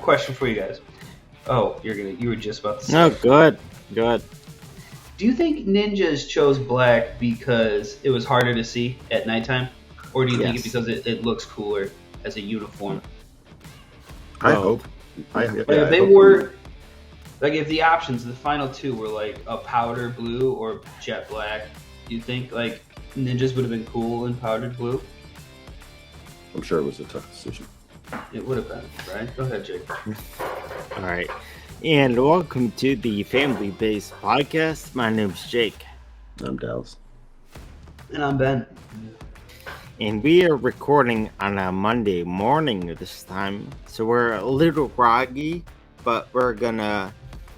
question for you guys. Oh, you were just about to say. No, good. Do you think ninjas chose black because it was harder to see at nighttime? Or do you think it's because it looks cooler as a uniform? I hope. If the options, the final two were like a powder blue or jet black, do you think like ninjas would have been cool in powdered blue? I'm sure it was a tough decision. It would have been, right? Go ahead, Jake. All right. And welcome to the Family Based Podcast. My name's Jake. I'm Dallas. And I'm Ben. And we are recording on a Monday morning this time. So we're a little groggy, but we're going to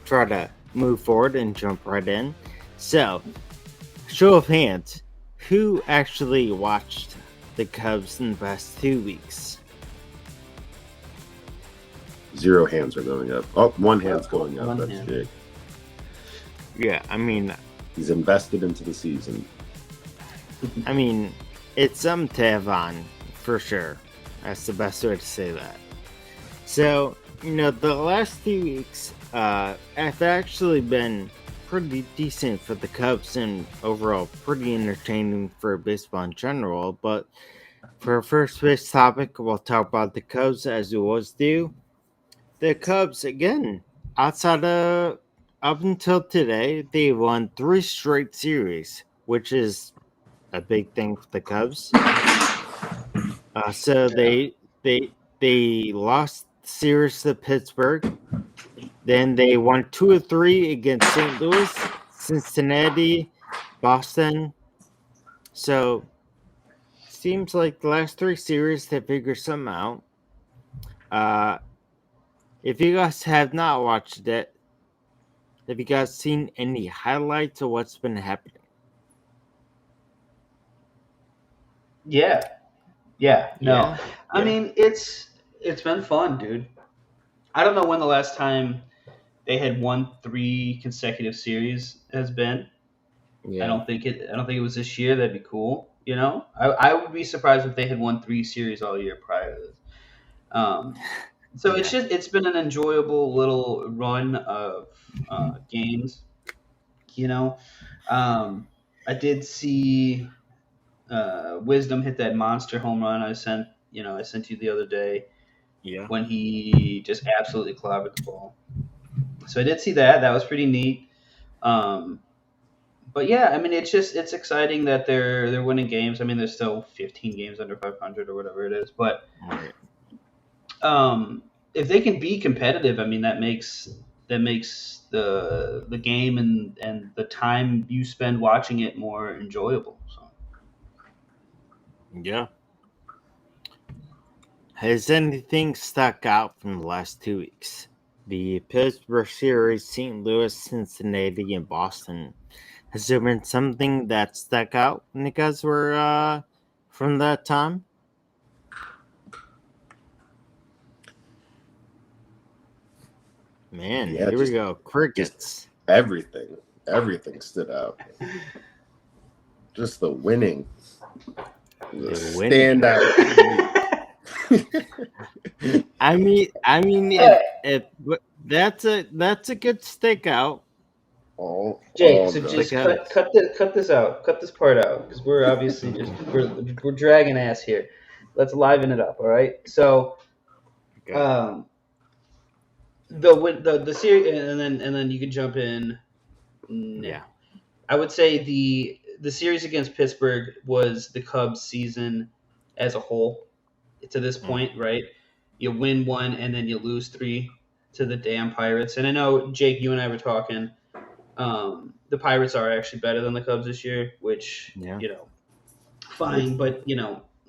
try to move forward and jump right in. So, show of hands, who actually watched the Cubs in the past 2 weeks? 0 hands are going up. Oh, 1 hand's going up. That's big. Yeah, I mean... He's invested into the season. I mean, it's something to have on, for sure. That's the best way to say that. So, the last 2 weeks have actually been pretty decent for the Cubs and overall pretty entertaining for baseball in general. But for our first base topic, we'll talk about the Cubs as we always do. The Cubs, again, outside of up until today, they won 3 straight series, which is a big thing for the Cubs. They lost the series to Pittsburgh. Then they won 2 of 3 against St. Louis, Cincinnati, Boston. So, seems like the last 3 series they figured something out. If you guys have not watched it, have you guys seen any highlights of what's been happening? Yeah. I mean, it's been fun, dude. I don't know when the last time they had won 3 consecutive series has been. Yeah. I don't think it was this year. That'd be cool. I would be surprised if they had won 3 series all year prior to this. So it's been an enjoyable little run of games. I did see Wisdom hit that monster home run I sent you the other day. Yeah. When he just absolutely clobbered the ball. So I did see that. That was pretty neat. But yeah, I mean, it's exciting that they're winning games. I mean, there's still 15 games under 500 or whatever it is, but if they can be competitive, I mean, that makes the game and the time you spend watching it more enjoyable. So. Yeah. Has anything stuck out from the last 2 weeks? The Pittsburgh Series, St. Louis, Cincinnati, and Boston. Has there been something that stuck out when you guys were from that time? Man, here we go. Crickets. Everything stood out. Just the winning. The standout. I mean, if that's a good stakeout. Jake, so just cut this out. Cut this part out because we're obviously we're dragging ass here. Let's liven it up, all right? So, the series, and then you can jump in. Yeah, I would say the series against Pittsburgh was the Cubs' season as a whole. To this point, right? You win 1 and then you lose 3 to the damn Pirates. And I know, Jake, you and I were talking. The Pirates are actually better than the Cubs this year, which, fine. But,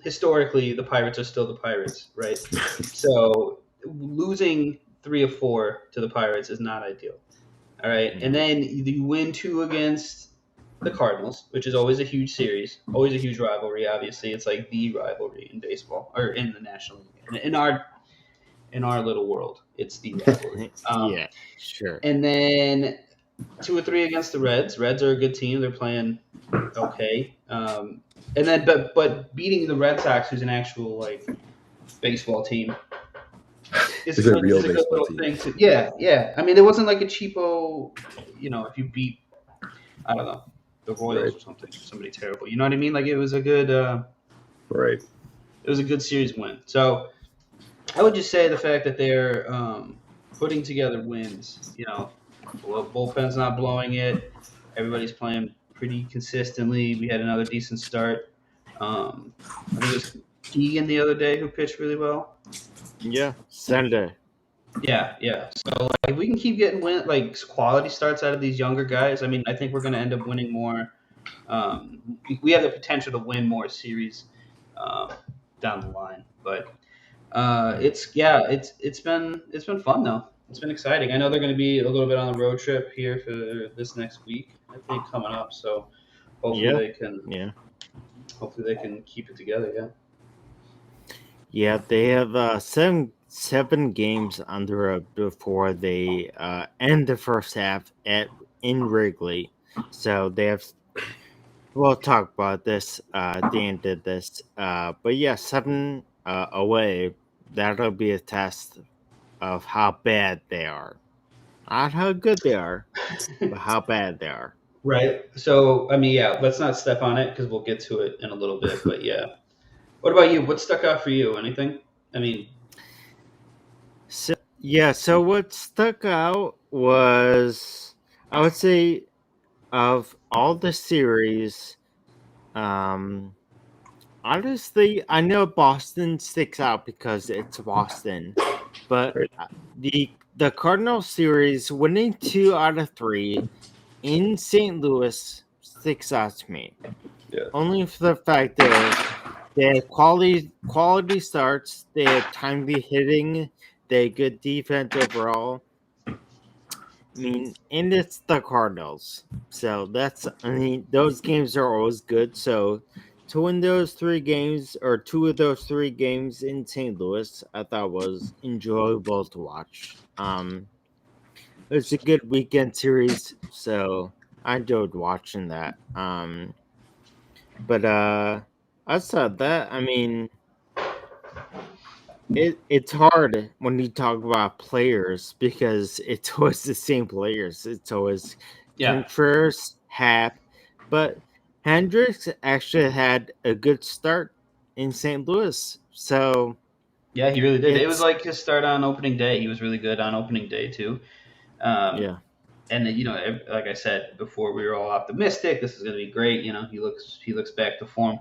historically, the Pirates are still the Pirates, right? So losing 3 of 4 to the Pirates is not ideal. All right. And then you win 2 against the Cardinals, which is always a huge series, always a huge rivalry. Obviously, it's like the rivalry in baseball or in the National League. In our little world, it's the rivalry. Yeah, sure. And then 2 or 3 against the Reds. Reds are a good team. They're playing okay. And then, but beating the Red Sox, who's an actual baseball team, it's Is it good. real It's a good baseball little team? thing to. Yeah, yeah. I mean, it wasn't like a cheapo. If you beat, I don't know, the Royals Right. or something, somebody terrible. You know what I mean? Like it was a good. Right. It was a good series win. So I would just say the fact that they're putting together wins. Bullpen's not blowing it. Everybody's playing pretty consistently. We had another decent start. I think it was Keegan the other day who pitched really well. Yeah, Sunday. Yeah, yeah. So like, if we can keep getting quality starts out of these younger guys, I mean, I think we're going to end up winning more. We have the potential to win more series um, down the line. But it's been fun though. It's been exciting. I know they're going to be a little bit on a road trip here for this next week. I think coming up. So hopefully Yeah, they can yeah, hopefully they can keep it together. Yeah. yeah. They have seven games under before they end the first half in Wrigley. So they have. We'll talk about this at the end of this. But yeah, seven away. That'll be a test of how bad they are. Not how good they are, but how bad they are. Right. So I mean, yeah. Let's not step on it because we'll get to it in a little bit. But yeah. What about you? What stuck out for you? Anything? I mean, So yeah, so what stuck out was, I would say, of all the series, um honestly, I know Boston sticks out because it's Boston, but Right. the Cardinals series winning 2 out of 3 in St. Louis sticks out to me. Yeah. Only for the fact that they had quality starts, they had timely hitting, they had good defense overall. I mean, and it's the Cardinals. So those games are always good. So to win those 3 games, or 2 of those 3 games in St. Louis, I thought was enjoyable to watch. It was a good weekend series, so I enjoyed watching that. But outside that, I mean, it's hard when you talk about players because it's always the same players. It's always yeah, Contreras, Hap, but Hendricks actually had a good start in St. Louis. So yeah, he really did. It was it's like his start on opening day. He was really good on opening day too. Um, yeah. and like I said before, we were all optimistic. This is going to be great. He looks back to form.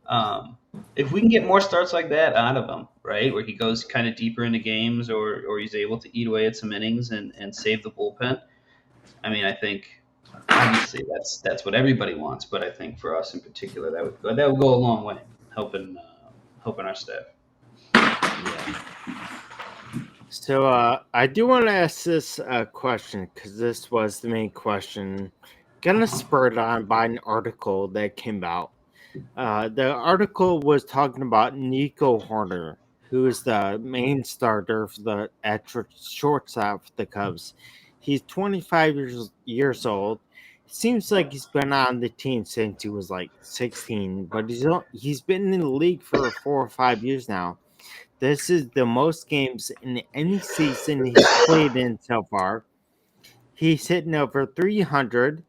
Um, if we can get more starts like that out of him, right, where he goes kind of deeper into games, or he's able to eat away at some innings and save the bullpen. I mean, I think obviously that's what everybody wants, but I think for us in particular, that would go a long way, helping our staff. Yeah. So I do want to ask this question because this was the main question, kind of spurred on by an article that came out. The article was talking about Nico Horner, who is the main starter for shortstop for the Cubs. He's 25 years old. It seems like he's been on the team since he was like 16, but he's been in the league for 4 or 5 years now. This is the most games in any season he's played in so far. He's hitting over 300.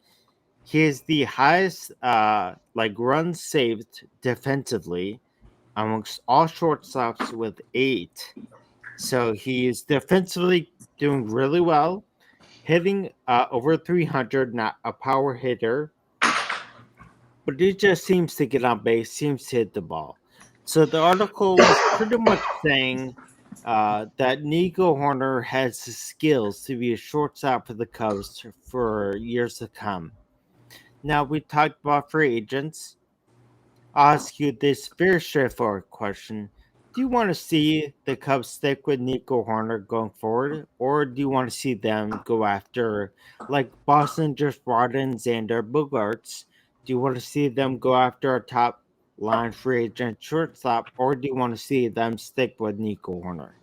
He is the highest runs saved defensively amongst all shortstops with 8. So he is defensively doing really well, hitting over 300, not a power hitter, but he just seems to get on base, seems to hit the ball. So the article was pretty much saying that Nico Horner has the skills to be a shortstop for the Cubs for years to come. Now we talked about free agents. I'll ask you this very straightforward question. Do you want to see the Cubs stick with Nico Horner going forward, or do you want to see them go after, like Boston just brought in Xander Bogaerts? Do you want to see them go after a top line free agent shortstop, or do you want to see them stick with Nico Horner?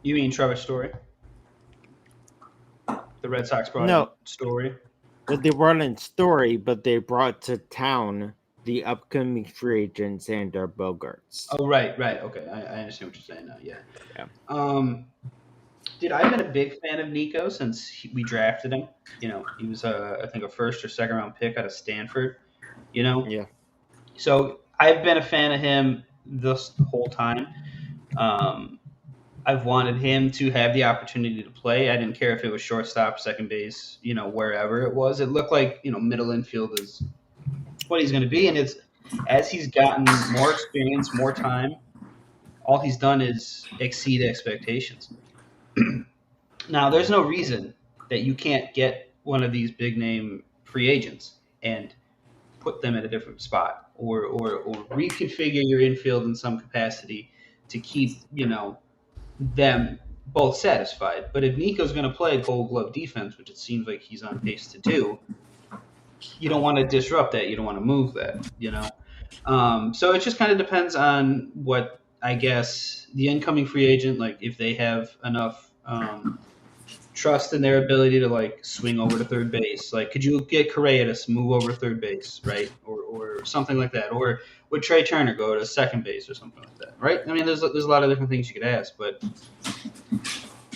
You mean Trevor Story? The Red Sox brought in No, Story. but they brought in Story, but they brought to town the upcoming free agent Xander Bogaerts. Oh, right. Okay, I understand what you're saying now. Yeah. Yeah. Dude, I've been a big fan of Nico since we drafted him. He was I think a first or second round pick out of Stanford. You know, Yeah. so I've been a fan of him this whole time. Um, I've wanted him to have the opportunity to play. I didn't care if it was shortstop, second base, wherever it was. It looked like middle infield is what he's going to be, and it's as he's gotten more experience, more time, all he's done is exceed expectations. Now, there's no reason that you can't get one of these big name free agents and put them at a different spot or reconfigure your infield in some capacity to keep, them both satisfied. But if Nico's going to play gold glove defense, which it seems like he's on pace to do, you don't want to disrupt that. You don't want to move that. So it just kind of depends on what, I guess, the incoming free agent, like if they have enough trust in their ability to like swing over to third base. Like, could you get Correa to move over to third base, right, or something like that, or would Trey Turner go to second base or something like that, right? I mean, there's a lot of different things you could ask, but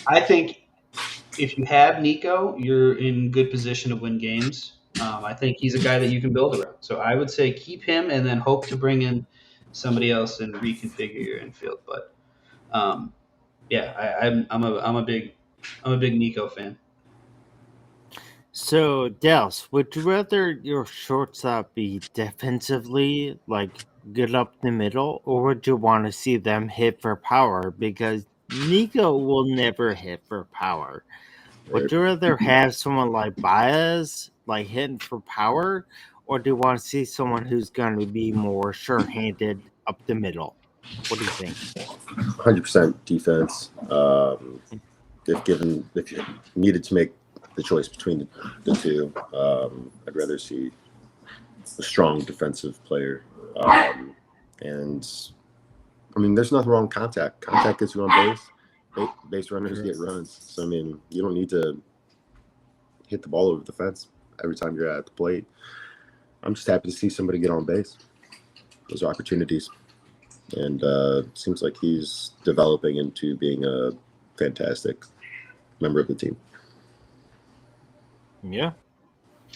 I think if you have Nico, you're in good position to win games. I think he's a guy that you can build around. So I would say keep him and then hope to bring in somebody else and reconfigure your infield. But yeah, I'm a big Nico fan. So, Dallas, would you rather your shortstop be defensively, like good up the middle, or would you want to see them hit for power? Because Nico will never hit for power. Would you rather have someone like Baez, like hitting for power, or do you want to see someone who's going to be more sure-handed up the middle? What do you think? 100% defense. If you needed to make the choice between the two, I'd rather see a strong defensive player. And I mean, there's nothing wrong with contact. Contact gets you on base. Base runners get runs. So I mean, you don't need to hit the ball over the fence every time you're at the plate. I'm just happy to see somebody get on base. Those are opportunities. And it seems like he's developing into being a fantastic member of the team. Yeah.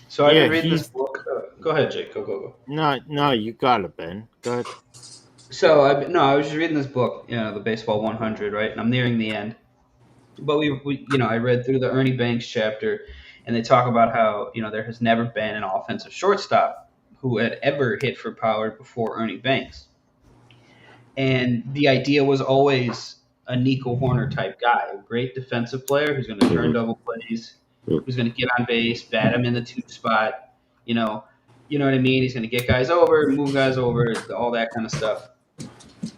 So I've been reading this book. Go ahead, Jake. Go. No, you got it, Ben. Go ahead. So I was just reading this book, the Baseball 100, right? And I'm nearing the end. But we I read through the Ernie Banks chapter, and they talk about how there has never been an offensive shortstop who had ever hit for power before Ernie Banks. And the idea was always a Nico Horner type guy, a great defensive player who's going to turn double plays, who's going to get on base, bat him in the two spot. You know what I mean? He's going to get guys over, move guys over, all that kind of stuff.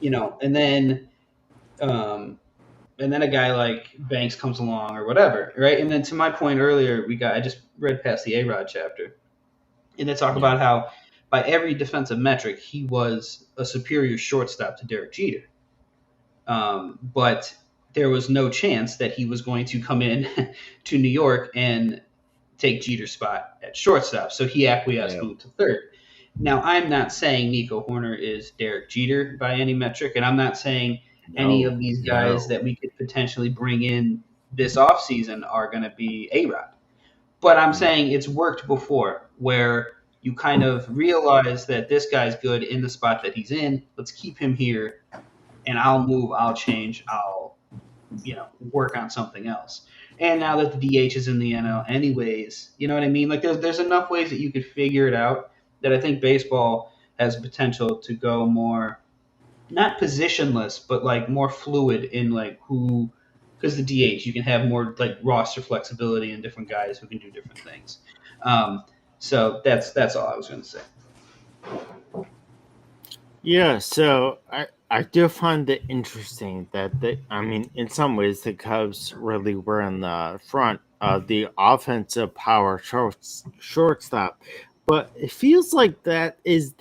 And then a guy like Banks comes along or whatever, right? And then to my point earlier, I just read past the A-Rod chapter, and they talk about how by every defensive metric, he was a superior shortstop to Derek Jeter. But there was no chance that he was going to come in to New York and take Jeter's spot at shortstop. So he acquiesced, moved to third. Now, I'm not saying Nico Horner is Derek Jeter by any metric, and I'm not saying any of these guys that we could potentially bring in this offseason are going to be A-Rod. But I'm saying it's worked before, where you kind of realize that this guy's good in the spot that he's in. Let's keep him here, and I'll move, I'll change, I'll work on something else. And now that the DH is in the NL anyways, you know what I mean? Like there's enough ways that you could figure it out that I think baseball has potential to go more, not positionless, but like more fluid in like who, because the DH, you can have more like roster flexibility and different guys who can do different things. So that's all I was going to say. Yeah, so I do find it interesting that in some ways the Cubs really were in the front of the offensive power shortstop, but it feels like that is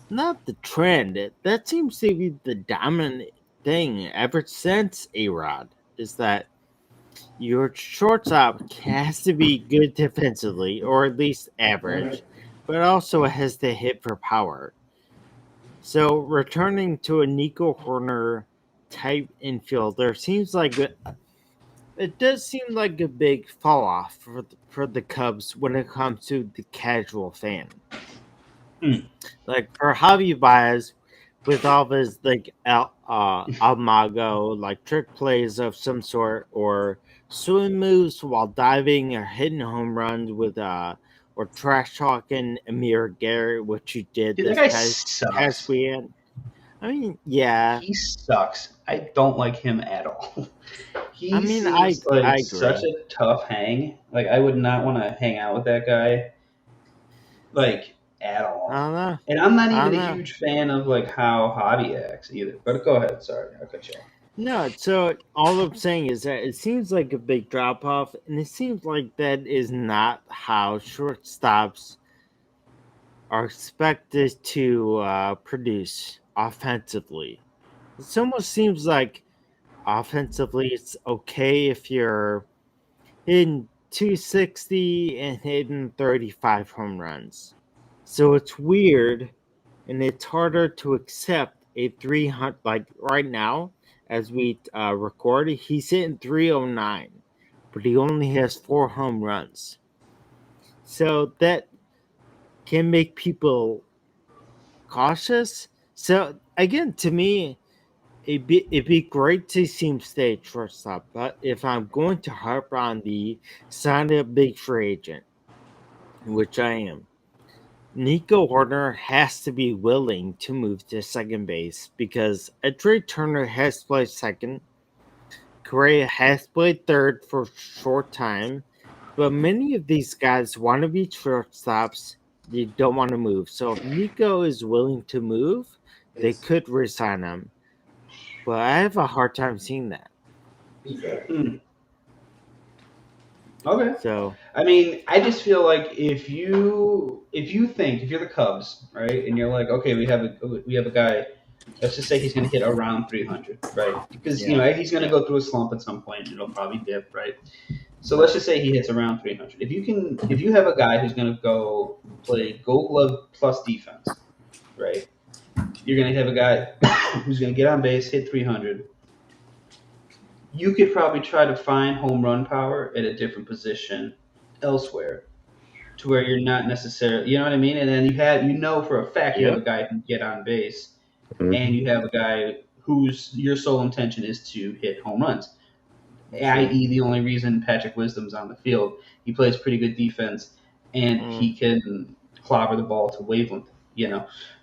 not the trend. That seems to be the dominant thing ever since A-Rod, is that your shortstop has to be good defensively, or at least average, but also has the hit for power. So returning to a Nico Horner type infielder seems like it does seem like a big fall off for the Cubs when it comes to the casual fan. Hmm. Like for Javi Baez, with all of his like Almago, like trick plays of some sort, or swim moves while diving or hitting home runs with or trash talking Amir Garrett, which he did Dude, that this guy past sucks. weekend. I mean, yeah. He sucks. I don't like him at all. I He mean, seems I like such agree. a tough hang. Like I would not want to hang out with that guy, like at I all. don't know. And I'm not I even don't a know. huge fan of like how Javi acts either. But go ahead. Sorry, I cut you off. No, so all I'm saying is that it seems like a big drop off, and it seems like that is not how shortstops are expected to produce offensively. It almost seems like offensively it's okay if you're hitting 260 and hitting 35 home runs. So it's weird and it's harder to accept a 300 like right now as we record he's hitting 309 but he only has 4 home runs, so that can make people cautious. So again, to me, it'd be great to see him stay at shortstop, but if I'm going to harp on the sign a big free agent, which I am, Nico Horner has to be willing to move to second base because Trey Turner has played second. Correa has played third for a short time, but many of these guys want to be shortstops. They don't want to move. So if Nico is willing to move, they could resign him. But I have a hard time seeing that. Hmm. Okay. So I mean, I just feel like if you're the Cubs, right, and you're like, okay, we have a guy. Let's just say he's going to hit around 300, right? Because yeah, he's going to go through a slump at some point. And it'll probably dip, right? So let's just say he hits around 300. If you have a guy who's going to go play Gold Glove plus defense, right? You're going to have a guy who's going to get on base, hit 300. You could probably try to find home run power at a different position elsewhere to where you're not necessarily, you know what I mean? And then for a fact you have a yep, guy who can get on base, and Mhm. you have a guy whose your sole intention is to hit home runs. sure. I.e., the only reason Patrick Wisdom's on the field, he plays pretty good defense, and Mm, he can clobber the ball to wavelength.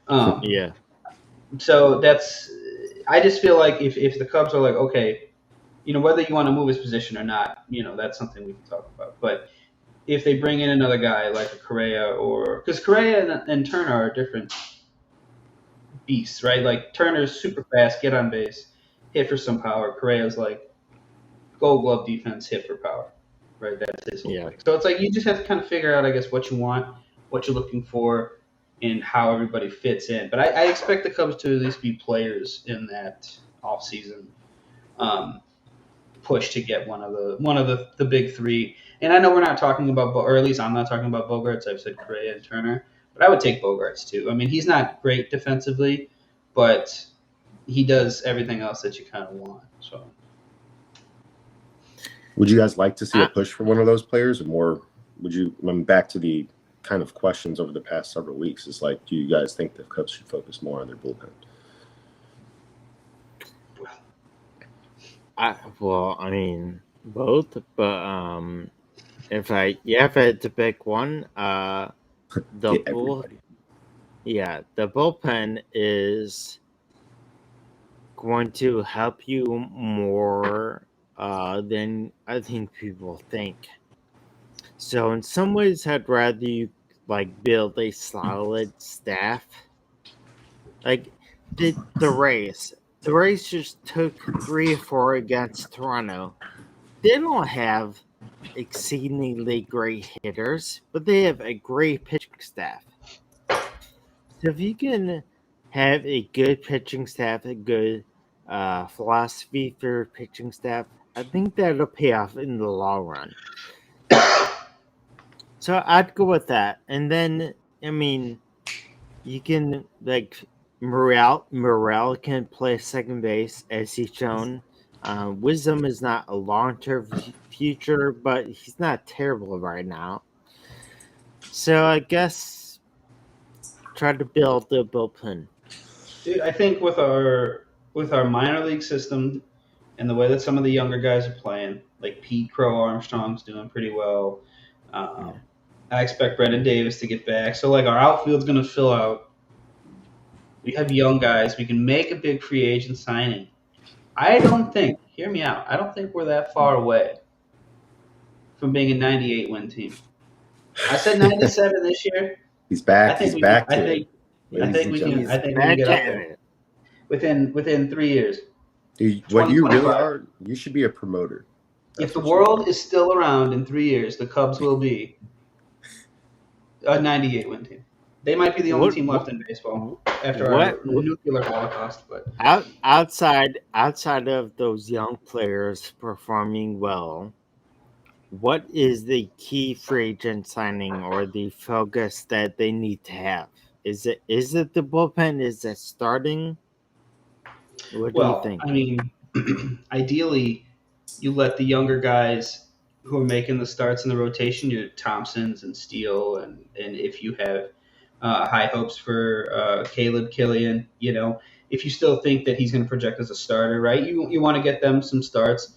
Um, yeah, so that's. I just feel like if the Cubs are like, okay, whether you want to move his position or not, that's something we can talk about. But if they bring in another guy like a Correa, or because Correa and Turner are different beasts, right? Like Turner's super fast, get on base, hit for some power. Correa's like Gold Glove defense, hit for power, right? That's his whole yeah. thing. So it's like you just have to kind of figure out, I guess, what you want, what you're looking for, and how everybody fits in. But I expect the Cubs to at least be players in that offseason um, push to get one of the big three. And I know we're not talking about, or at least I'm not talking about Bogarts. I've said Correa and Turner, but I would take Bogarts too. I mean, he's not great defensively, but he does everything else that you kind of want. So Would you guys like to see a I, push for one of those players, or more? Would you? I mean, back to the kind of questions over the past several weeks. Is like, do you guys think the Cubs should focus more on their bullpen? well, I mean both, but if I had to pick one, the Get bull everybody. yeah, the bullpen is going to help you more than I think people think. So in some ways, I'd rather you like build a solid staff. Like the Rays, the Rays just took 3 or 4 against Toronto. They don't have exceedingly great hitters, but they have a great pitching staff. So if you can have a good pitching staff, a good philosophy for your pitching staff, I think that'll pay off in the long run. So I'd go with that. And then I mean, you can like Morel can play second base as he's shown. Wisdom is not a long-term future, but he's not terrible right now. So I guess try to build the bullpen. Dude, I think with our minor league system and the way that some of the younger guys are playing, like Pete Crow Armstrong's doing pretty well. Yeah. I expect Brendan Davis to get back. So like our outfield's going to fill out. We have young guys. We can make a big free agent signing. I don't think. Hear me out. I don't think we're that far away from being a 98 win team. I said 97 this year. He's back. I think He's we can. back to it, I ladies think and we can. gentlemen. I think we can Back get up at there it. within 3 years. Dude, what you really 2025. are, you should be a promoter. If That's the what you world are. is still around in 3 years, the Cubs will be a 98 win team. They might be the only team left in baseball after our What nuclear holocaust. But outside of those young players performing well, what is the key free agent signing or the focus that they need to have? Is it the bullpen? Is it starting? What do you well, think? I mean, ideally, you let the younger guys who are making the starts in the rotation, your Thompsons and Steele, and if you have high hopes for Caleb Killian, if you still think that he's going to project as a starter, right? You want to get them some starts,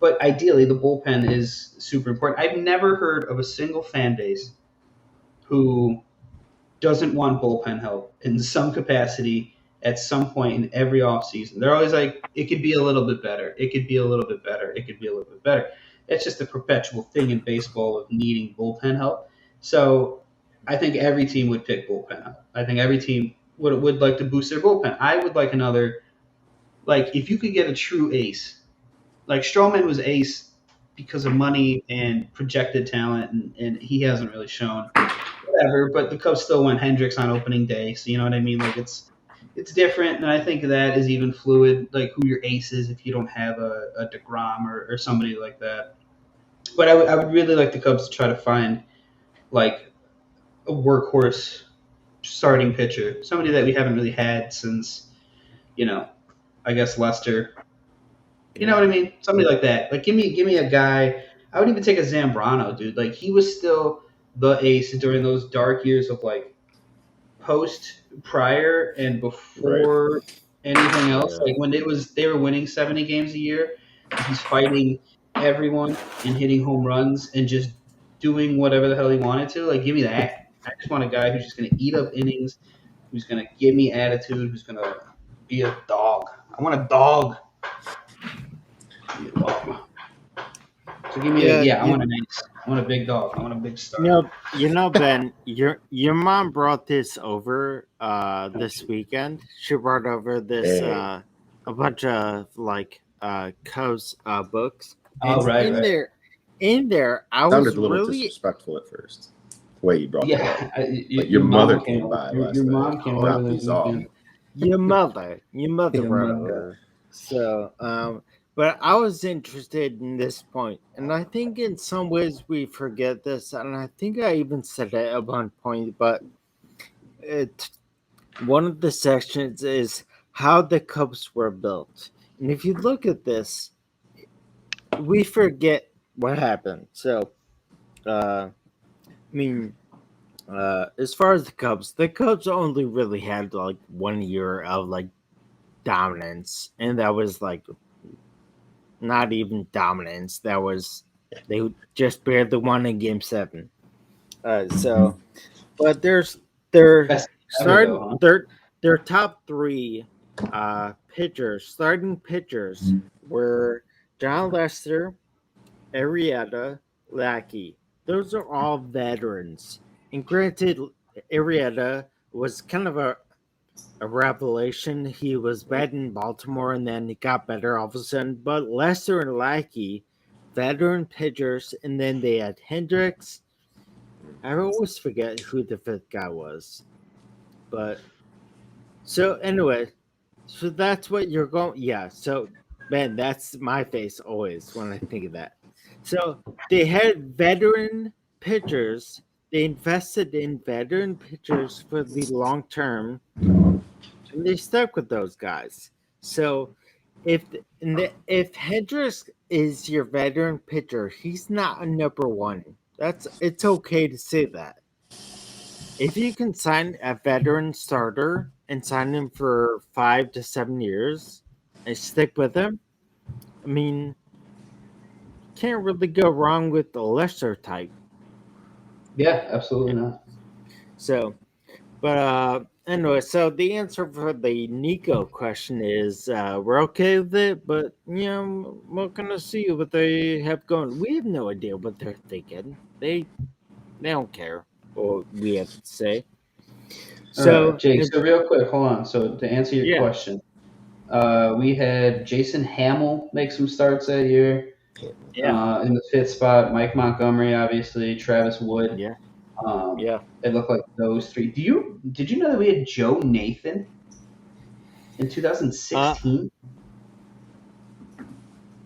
but ideally, the bullpen is super important. I've never heard of a single fan base who doesn't want bullpen help in some capacity at some point in every offseason. They're always like, it could be a little bit better. It could be a little bit better. It could be a little bit better. It's just a perpetual thing in baseball of needing bullpen help. So I think every team would pick bullpen help. I think every team would like to boost their bullpen. I would like another, like, if you could get a true ace, like Stroman was ace because of money and projected talent, and he hasn't really shown whatever, but the Cubs still went Hendricks on opening day, so you know what I mean. Like it's different, and I think that is even fluid. Like who your ace is if you don't have a Degrom or somebody like that. But I would really like the Cubs to try to find like a workhorse starting pitcher, somebody that we haven't really had since you know I guess Lester. You know what I mean? Somebody like that. Like give me a guy. I would even take a Zambrano, dude. Like he was still the ace during those dark years of like post prior and Right. before anything else. Yeah. Like when they were winning 70 games a year, he's fighting everyone and hitting home runs and just doing whatever the hell he wanted to. Like give me that. I just want a guy who's just gonna eat up innings, who's gonna give me attitude, who's gonna be a dog. I want a dog. Give me a dog. So give me Yeah, I want an ace. I want a big dog. I want a big you star. know, Ben, your mom brought this over this weekend. She brought over this Dang. a bunch of like Cubs books, Oh and right, right. in there, I was Sounded a little really disrespectful at first. The way you brought that up. Yeah, Like your your mother mom came came. by Your last night, mom came over dropped this these off. weekend. your mother Your brought it mother. over. So, but I was interested in this point, and I think in some ways we forget this, and I think I even said it at one point, but it one of the sections is how the Cubs were built. And if you look at this, we forget what happened. So, I mean, as far as the Cubs only really had like 1 year of like dominance, and that was like not even dominance. That was they just barely won in Game 7. So, but their Best ever starting though, huh? their top three starting pitchers were John Lester, Arrieta, Lackey. Those are all veterans. And granted, Arrieta was kind of a revelation. He was bad in Baltimore and then he got better all of a sudden. But Lester and Lackey, veteran pitchers, and then they had Hendricks. I always forget who the fifth guy was. But so anyway, so that's what you're going. Yeah. So man, that's my face always when I think of that. So they had veteran pitchers they invested in veteran pitchers for the long term, and they stuck with those guys. So if Hendricks is your veteran pitcher, he's not a number one. It's okay to say that. If you can sign a veteran starter and sign him for 5 to 7 years and stick with him, I mean, can't really go wrong with the lesser type. Yeah, absolutely not. So, but anyway, so the answer for the Nico question is we're okay with it, but we're gonna see what they have going. We have no idea what they're thinking. They don't care what we have to say. All So, right, Jake. So real quick, hold on. So to answer your yeah, question, we had Jason Hamill make some starts that year. yeah, In the fifth spot, Mike Montgomery, obviously, Travis Wood. yeah, Um, yeah. it looked like those three. Did you know that we had Joe Nathan in 2016?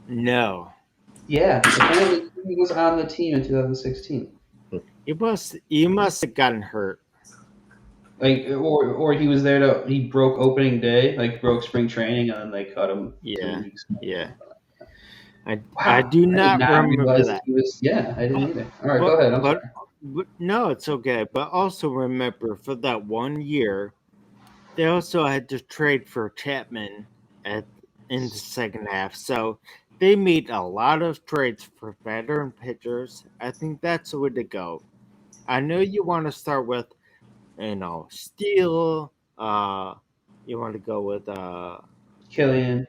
No, Yeah, apparently he was on the team in 2016. you must have gotten hurt. Like, or he was there he broke opening day, like broke spring training, and then they cut him 2 weeks. Yeah. I Wow, do I did not not remember realize that that. he was. Yeah, I didn't either. All right, go But ahead. I'm but sorry. but no, it's okay. But also remember, for that 1 year, they also had to trade for Chapman in the second half. So they made a lot of trades for veteran pitchers. I think that's the way to go. I know you want to start with, Steele. You want to go with Killian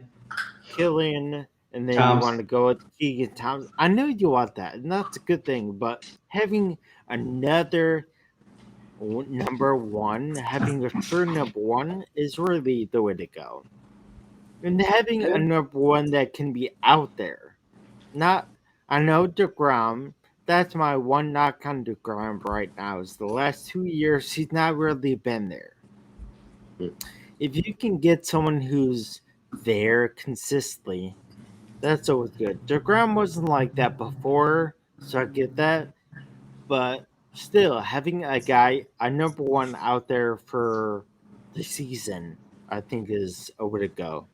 Killian, and then you want Thompson. to go with Keegan Thompson. I know you want that, and that's a good thing. But having another number one, having a true number one, is really the way to go. And having a Yeah. number one that can be out there. Not, I know DeGrom. That's my one knock on DeGrom right now. Is the last 2 years he's not really been there. If you can get someone who's there consistently, that's always good. DeGrom wasn't like that before, so I get that. But still, having a number one out there for the season, I think is a way to go.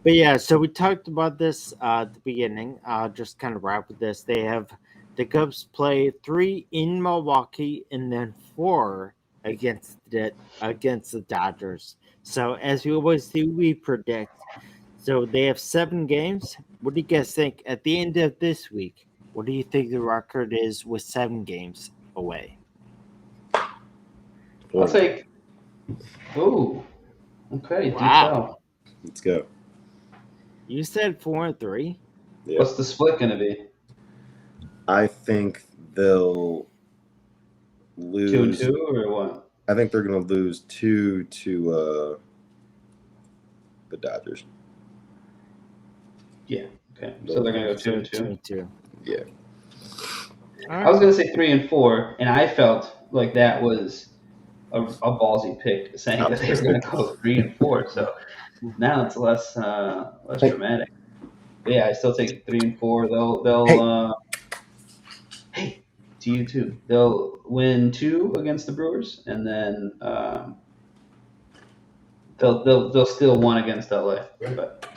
But yeah, so we talked about this at the beginning. Just kind of wrap with this. The Cubs play 3 in Milwaukee and then 4 against the Dodgers. So as we always do, we predict. So they have 7 games. What do you guys think at the end of this week? What do you think the record is with 7 games away? I'll take. Ooh. Okay. Do Wow. tell. Let's go. You said 4-3. Yeah. What's the split going to be? I think they'll lose 2-2 or what? I think they're going to lose 2 to the Dodgers. Yeah. Okay. So they're going to go 2-2. Yeah. I was going to say 3-4, and I felt like that was a ballsy pick, saying that they were going to go 3-4. So now it's less dramatic. But yeah, I still take 3-4. They'll hey, to you too. They'll win 2 against the Brewers, and then they'll steal 1 against LA. But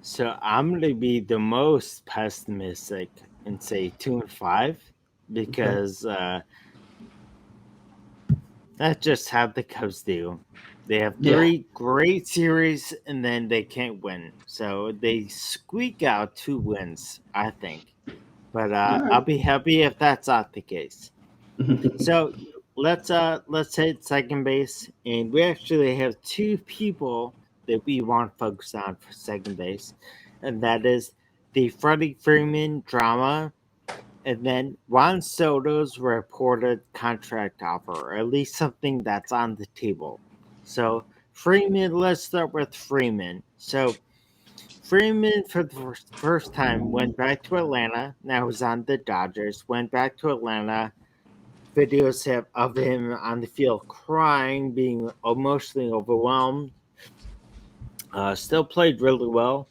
So I'm gonna be the most pessimistic and say 2-5 because that's just how the Cubs do. They have 3 great series and then they can't win, so they squeak out 2 wins, I think. But I'll be happy if that's not the case. So let's hit second base, and we actually have 2 people that we want to focus on for second base, and that is the Freddie Freeman drama, and then Juan Soto's reported contract offer, or at least something that's on the table. So Freeman, let's start with Freeman. So Freeman, for the first time, went back to Atlanta. Now he's on the Dodgers. Went back to Atlanta. Videos of him on the field crying, being emotionally overwhelmed. Still played really well.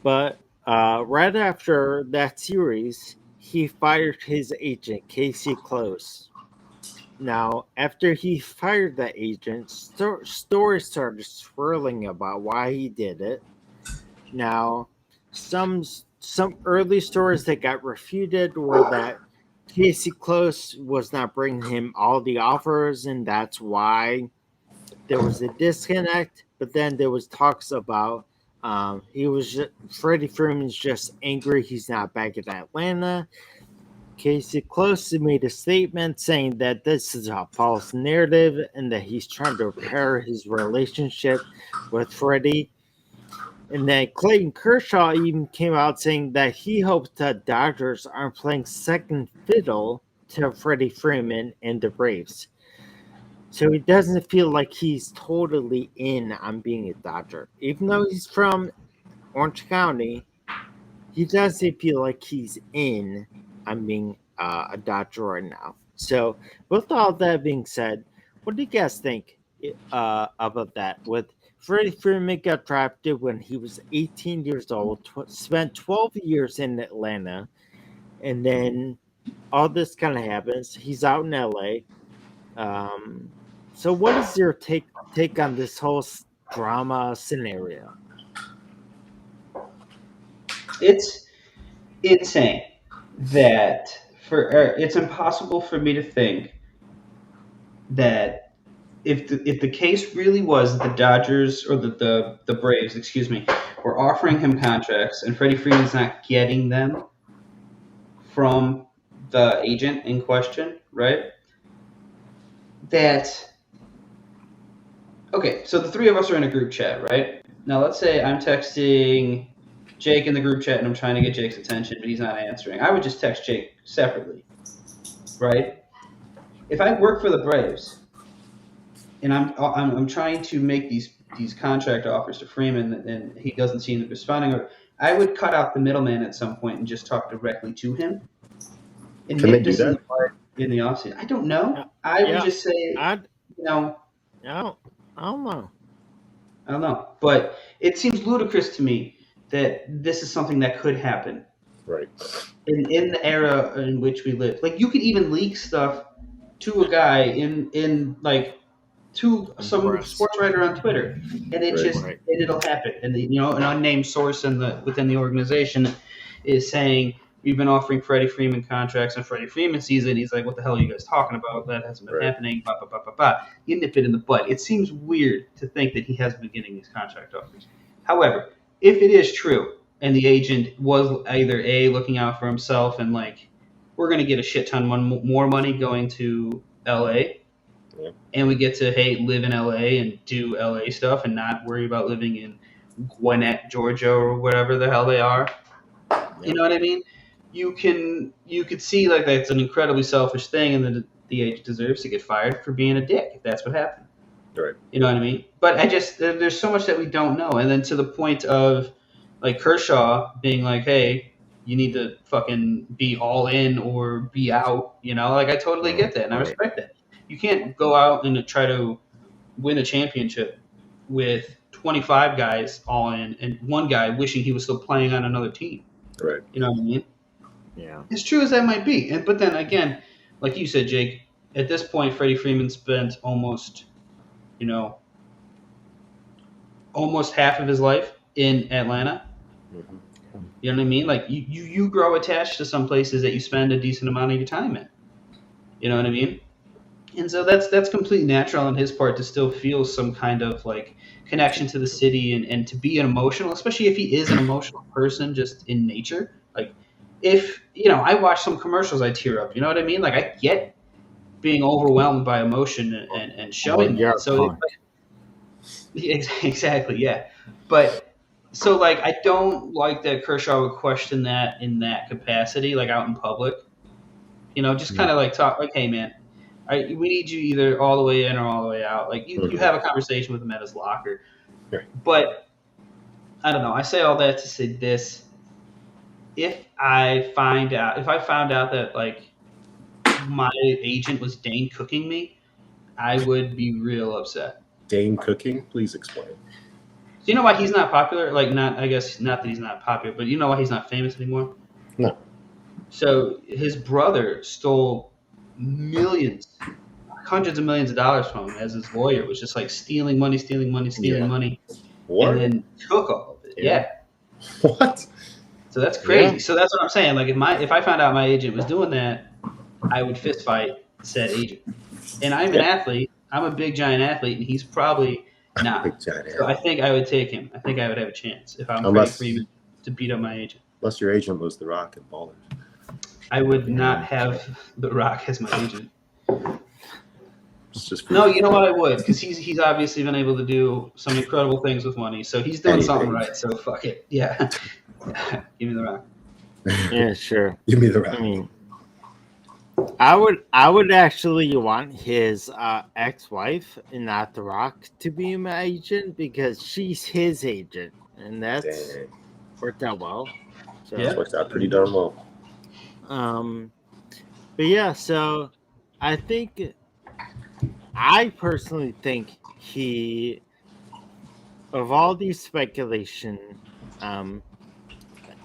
But right after that series, he fired his agent, Casey Close. Now, after he fired that agent, stories started swirling about why he did it. Now, some early stories that got refuted were that Casey Close was not bringing him all the offers, and that's why there was a disconnect. But then there was talks about Freddie Freeman's just angry he's not back in Atlanta. Casey Close made a statement saying that this is a false narrative and that he's trying to repair his relationship with Freddie. And then Clayton Kershaw even came out saying that he hopes the Dodgers aren't playing second fiddle to Freddie Freeman and the Braves. So he doesn't feel like he's totally in on being a Dodger. Even though he's from Orange County, he doesn't feel like he's in on being a Dodger right now. So with all that being said, what do you guys think about that? With Freddie Freeman got drafted when he was 18 years old, spent 12 years in Atlanta, and then all this kind of happens. He's out in LA. So what is your take on this whole drama scenario? It's insane that it's impossible for me to think that if the case really was the Dodgers or the Braves, excuse me, were offering him contracts and Freddie Freeman's not getting them from the agent in question, right? Okay, so the three of us are in a group chat, right? Now let's say I'm texting Jake in the group chat and I'm trying to get Jake's attention, but he's not answering. I would just text Jake separately, right? If I work for the Braves and I'm trying to make these contract offers to Freeman and he doesn't seem to be responding, I would cut out the middleman at some point and just talk directly to him. And Can they do that? In the offseason? I don't know. I would just say, I don't know. I don't know. But it seems ludicrous to me that this is something that could happen. Right. In the era in which we live. Like, you could even leak stuff to a guy to some sports writer on Twitter, and it'll happen. And an unnamed source within the organization is saying we've been offering Freddie Freeman contracts on Freddie Freeman season. He's like, what the hell are you guys talking about? That hasn't been happening. Blah, blah, blah, blah, blah. You nip it in the bud. It seems weird to think that he hasn't been getting these contract offers. However, if it is true and the agent was either A, looking out for himself and we're going to get a shit ton more money going to LA, and we get to live in LA and do LA stuff and not worry about living in Gwinnett, Georgia, or whatever the hell they are. You know what I mean? You could see that's an incredibly selfish thing, and that the agent deserves to get fired for being a dick if that's what happened. Right. You know what I mean? But there's so much that we don't know, and then to the point of Kershaw being like, hey, you need to fucking be all in or be out. I totally get that, and I respect that. You can't go out and try to win a championship with 25 guys all in and one guy wishing he was still playing on another team. Right. You know what I mean? Yeah. As true as that might be. But then again, like you said, Jake, at this point, Freddie Freeman spent almost half of his life in Atlanta. Mm-hmm. You know what I mean? You grow attached to some places that you spend a decent amount of your time in. You know what I mean? And so that's completely natural on his part to still feel some kind of connection to the city and to be an emotional, especially if he is an emotional person just in nature. If I watch some commercials, I tear up. You know what I mean? I get being overwhelmed by emotion and showing that. So exactly, yeah. But so I don't like that Kershaw would question that in that capacity, out in public. Just kind of talk hey man, we need you either all the way in or all the way out. You have a conversation with him at his locker. Right. But I don't know. I say all that to say this: if I found out that my agent was Dane cooking me, I would be real upset. Dane cooking? Please explain. Do you know why he's not popular? I guess not that he's not popular, but you know why he's not famous anymore? No. So his brother stole millions, hundreds of millions of dollars from him as his lawyer. Was just like stealing money, Yeah. money, What? and then took all of it. Yeah. What? So that's crazy. Yeah. So that's what I'm saying. Like if I found out my agent was doing that, I would fist fight said agent. And I'm an athlete. I'm a big giant athlete, and he's probably not. Big giant So I think I would take him. I think I would have a chance if I'm Unless- Freddie Freeman to beat up my agent. Unless your agent was The Rock and Ballers. I would not have The Rock as my agent. It's just No, you know what? I would, because he's obviously been able to do some incredible things with money. So he's doing something right. So fuck it. Yeah. Give me The Rock. Yeah, sure. Give me The Rock. I mean, I would actually want his ex-wife and not The Rock to be my agent because she's his agent, and that's Dang. worked out well. So, Yeah. This works out pretty darn well. but yeah, so I personally think of all these speculation,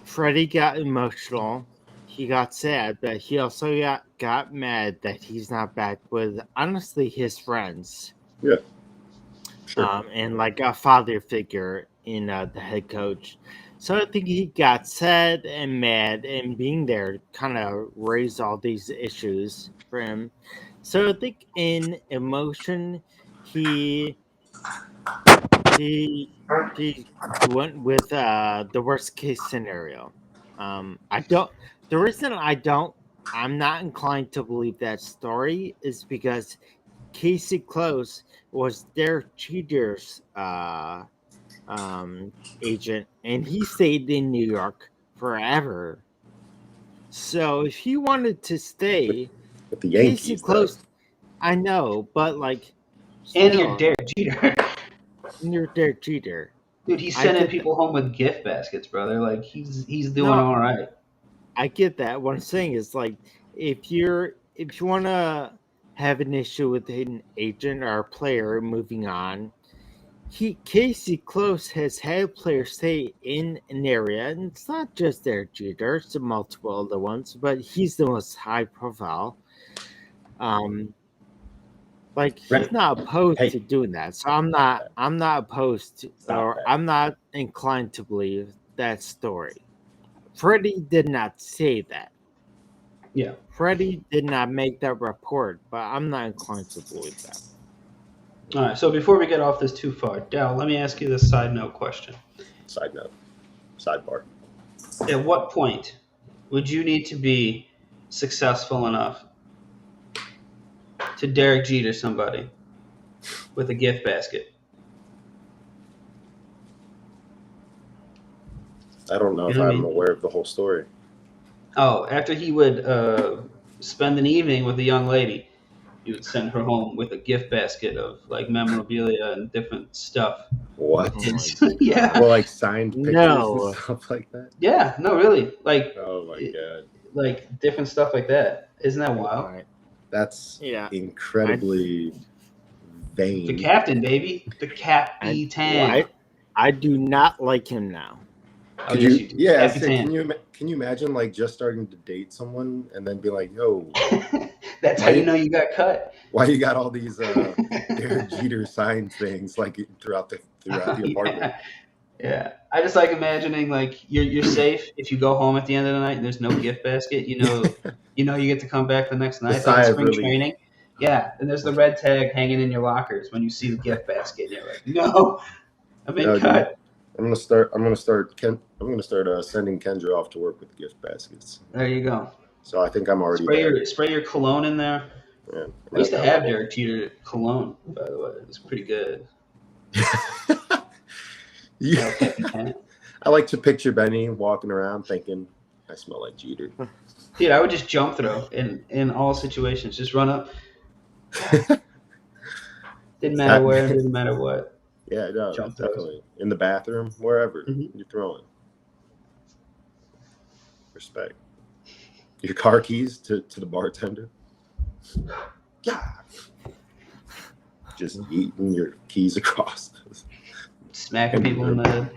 Freddie got emotional. He got sad, but he also got mad that he's not back with, honestly, his friends. Yeah. Sure. And like a father figure in the head coach. So I think he got sad and mad, and being there kind of raised all these issues for him. So I think in emotion, he went with the worst case scenario. I'm not inclined to believe that story is because Casey Close was Derek Jeter's agent, and he stayed in New York forever. So if he wanted to stay, With the Yankees, Casey Close, I know, but like, And still, you're Derek Jeter. you're Derek Jeter. Dude, he's I sending get people home with gift baskets, brother. Like he's doing No. all right. I get that. What I'm saying is, like, if you want to have an issue with an agent or a player moving on, Casey Close has had players stay in an area, and it's not just Derek Jeter; it's multiple other ones, but he's the most high profile. Like he's Right. not opposed Hey. to doing that, so I'm not opposed to, Stop or that. I'm not inclined to believe that story. Freddie did not say that. Yeah. Freddie did not make that report, but I'm not inclined to believe that. All right. So before we get off this too far, Dal, let me ask you this side note question. Side note. Sidebar. At what point would you need to be successful enough to Derek Jeter somebody with a gift basket? I don't know You if know what I I'm mean? aware of the whole story. Oh, after he would spend an evening with a young lady, he would send her home with a gift basket of like memorabilia and different stuff. What? Yeah. Well, like signed pictures No. and stuff like that? Yeah. No, really. Like Oh my god. like different stuff like that. Isn't that wild? Alright. That's Yeah. incredibly vain. The captain, baby. The Capitan. I do not like him now. Oh, yes, you do. Yeah, I said, Capitan. can you imagine like just starting to date someone and then be like, yo, That's how you know you got cut. why you got all these Derek Jeter signed things like throughout the apartment? Yeah. I just like imagining like you're safe if you go home at the end of the night and there's no gift basket. You know you get to come back the next night sigh like of spring relief. training. Yeah, and there's the red tag hanging in your lockers when you see the gift basket. And you're like, no, I've been No, cut. I'm gonna start sending Kendra off to work with gift baskets. There you go. So I think I'm already Spray your cologne in there. Yeah. I used to have Derek Jeter cologne, by the way. It was pretty good. Yeah. I like to picture Benny walking around thinking, I smell like Jeter. Dude, I would just jump throw in all situations. Just run up. Didn't matter where, didn't matter what. Yeah, no, Jump definitely. In the bathroom, wherever Mhm. you're throwing. Respect. Your car keys to the bartender. Yeah. Just eating your keys across. Smacking people in the head.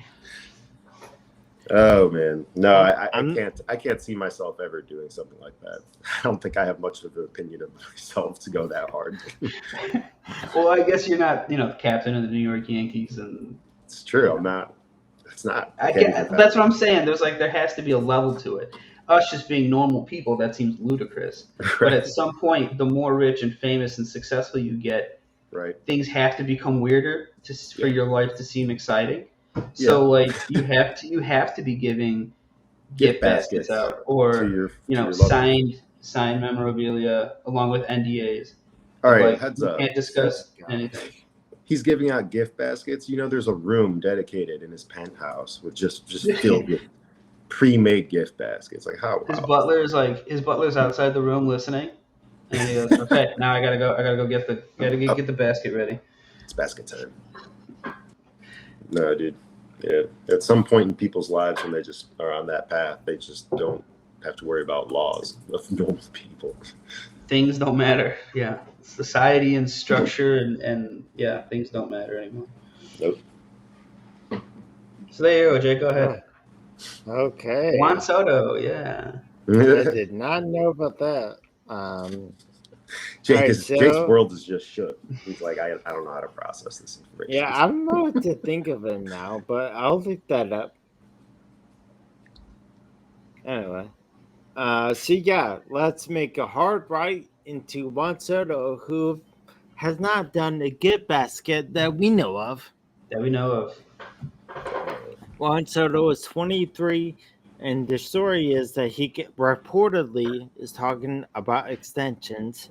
Oh man, no, I'm I can't see myself ever doing something like that. I don't think I have much of an opinion of myself to go that hard. Well, I guess you're not, the captain of the New York Yankees, and It's true. I'm not. It's not. I I can't even get, that's what fathom. I'm saying. There has to be a level to it. Us just being normal people, that seems ludicrous. But at Right. some point, the more rich and famous and successful you get, Right. things have to become weirder for Yeah. your life to seem exciting. Yeah. So like you have to be giving Gift gift baskets baskets out, or to your loved ones. signed memorabilia along with NDAs All of right. like Heads we up. can't discuss anything. He's giving out gift baskets. There's a room dedicated in his penthouse with just filled with pre-made gift baskets. Like how? His butler's outside the room listening, and he goes, "Okay, now I gotta go. I gotta go get the basket ready." It's basket time. No, dude. Yeah. At some point in people's lives, when they just are on that path, they just don't have to worry about laws of normal people. Things don't matter. Yeah, society and structure and yeah, things don't matter anymore. Nope. So there you go, Jake. Go ahead. okay. Juan Soto. Yeah. I did not know about that. Alright, Jake's so world is just shook. He's like, I don't know how to process this information. yeah, I don't know what to think of him now, but I'll look that up. Anyway, so yeah, let's make a hard right into Juan Soto, who has not done a gift basket that we know of. That we know of. Juan Soto is 23, and the story is that he reportedly is talking about extensions.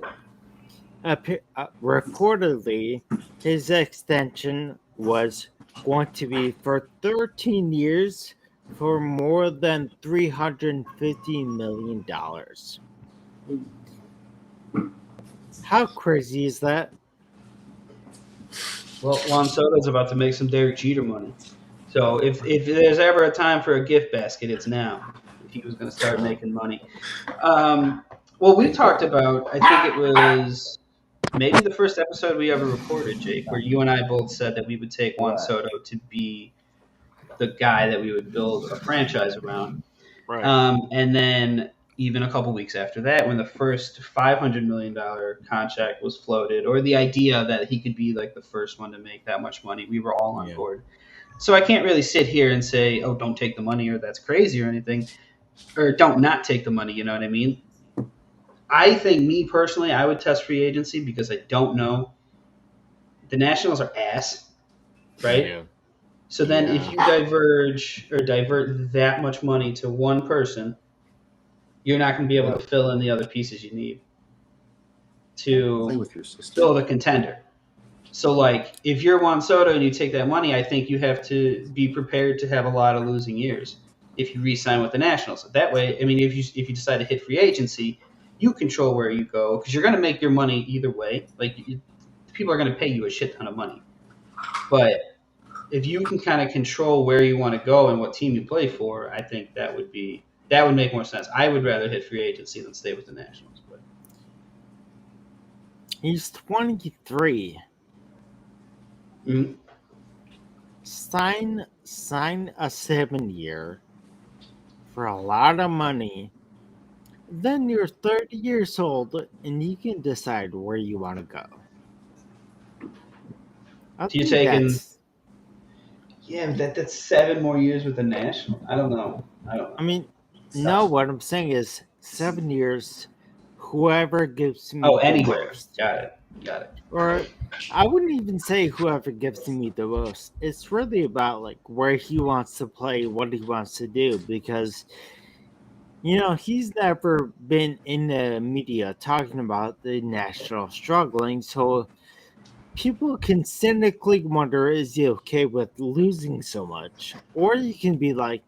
Reportedly, his extension was going to be for 13 years for more than $350 million. How crazy is that? Well, Juan Soto's about to make some Derek Jeter money. So if there's ever a time for a gift basket, it's now. If he was going to start making money. Well, we talked about. I think it was maybe the first episode we ever recorded, Jake, where you and I both said that we would take Juan Soto to be the guy that we would build a franchise around. Right. And then even a couple weeks after that, when the first $500 million contract was floated, or the idea that he could be like the first one to make that much money, we were all on board. So I can't really sit here and say, oh, don't take the money, or that's crazy or anything, or don't not take the money. You know what I mean? I think, me personally, I would test free agency because I don't know. The Nationals are ass, right? Yeah. So then if you divert that much money to one person, you're not going to be able to fill in the other pieces you need Play to with your sister. build a contender. So, like, if you're Juan Soto and you take that money, I think you have to be prepared to have a lot of losing years if you re-sign with the Nationals. That way, I mean, if you decide to hit free agency, you control where you go because you're going to make your money either way. Like, people are going to pay you a shit ton of money. But if you can kind of control where you want to go and what team you play for, I think that would make more sense. I would rather hit free agency than stay with the Nationals. But He's 23. mm-hmm. Sign a 7-year for a lot of money. Then you're 30 years old and you can decide where you want to go. You taking? Yeah, that's 7 more years with the Nationals. I don't know. I mean, no. What I'm saying is 7 years. Whoever gives me anywhere. most. Got it. Or I wouldn't even say whoever gives me the most. It's really about like where he wants to play, what he wants to do, because he's never been in the media talking about the Nationals struggling, so people can cynically wonder, is he okay with losing so much? Or you can be like,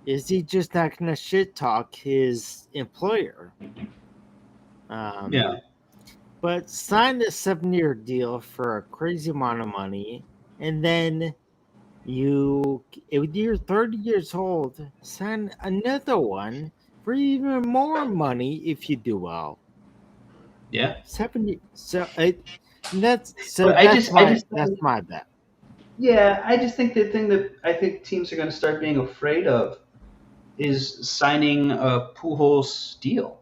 is he just not going to shit talk his employer? Yeah. But sign a 7-year deal for a crazy amount of money, and then if you're 30 years old, sign another one for even more money if you do well. Yeah. 7 years. So that's my bet. my bet. Yeah, I just think the thing that I think teams are going to start being afraid of is signing a Pujols deal.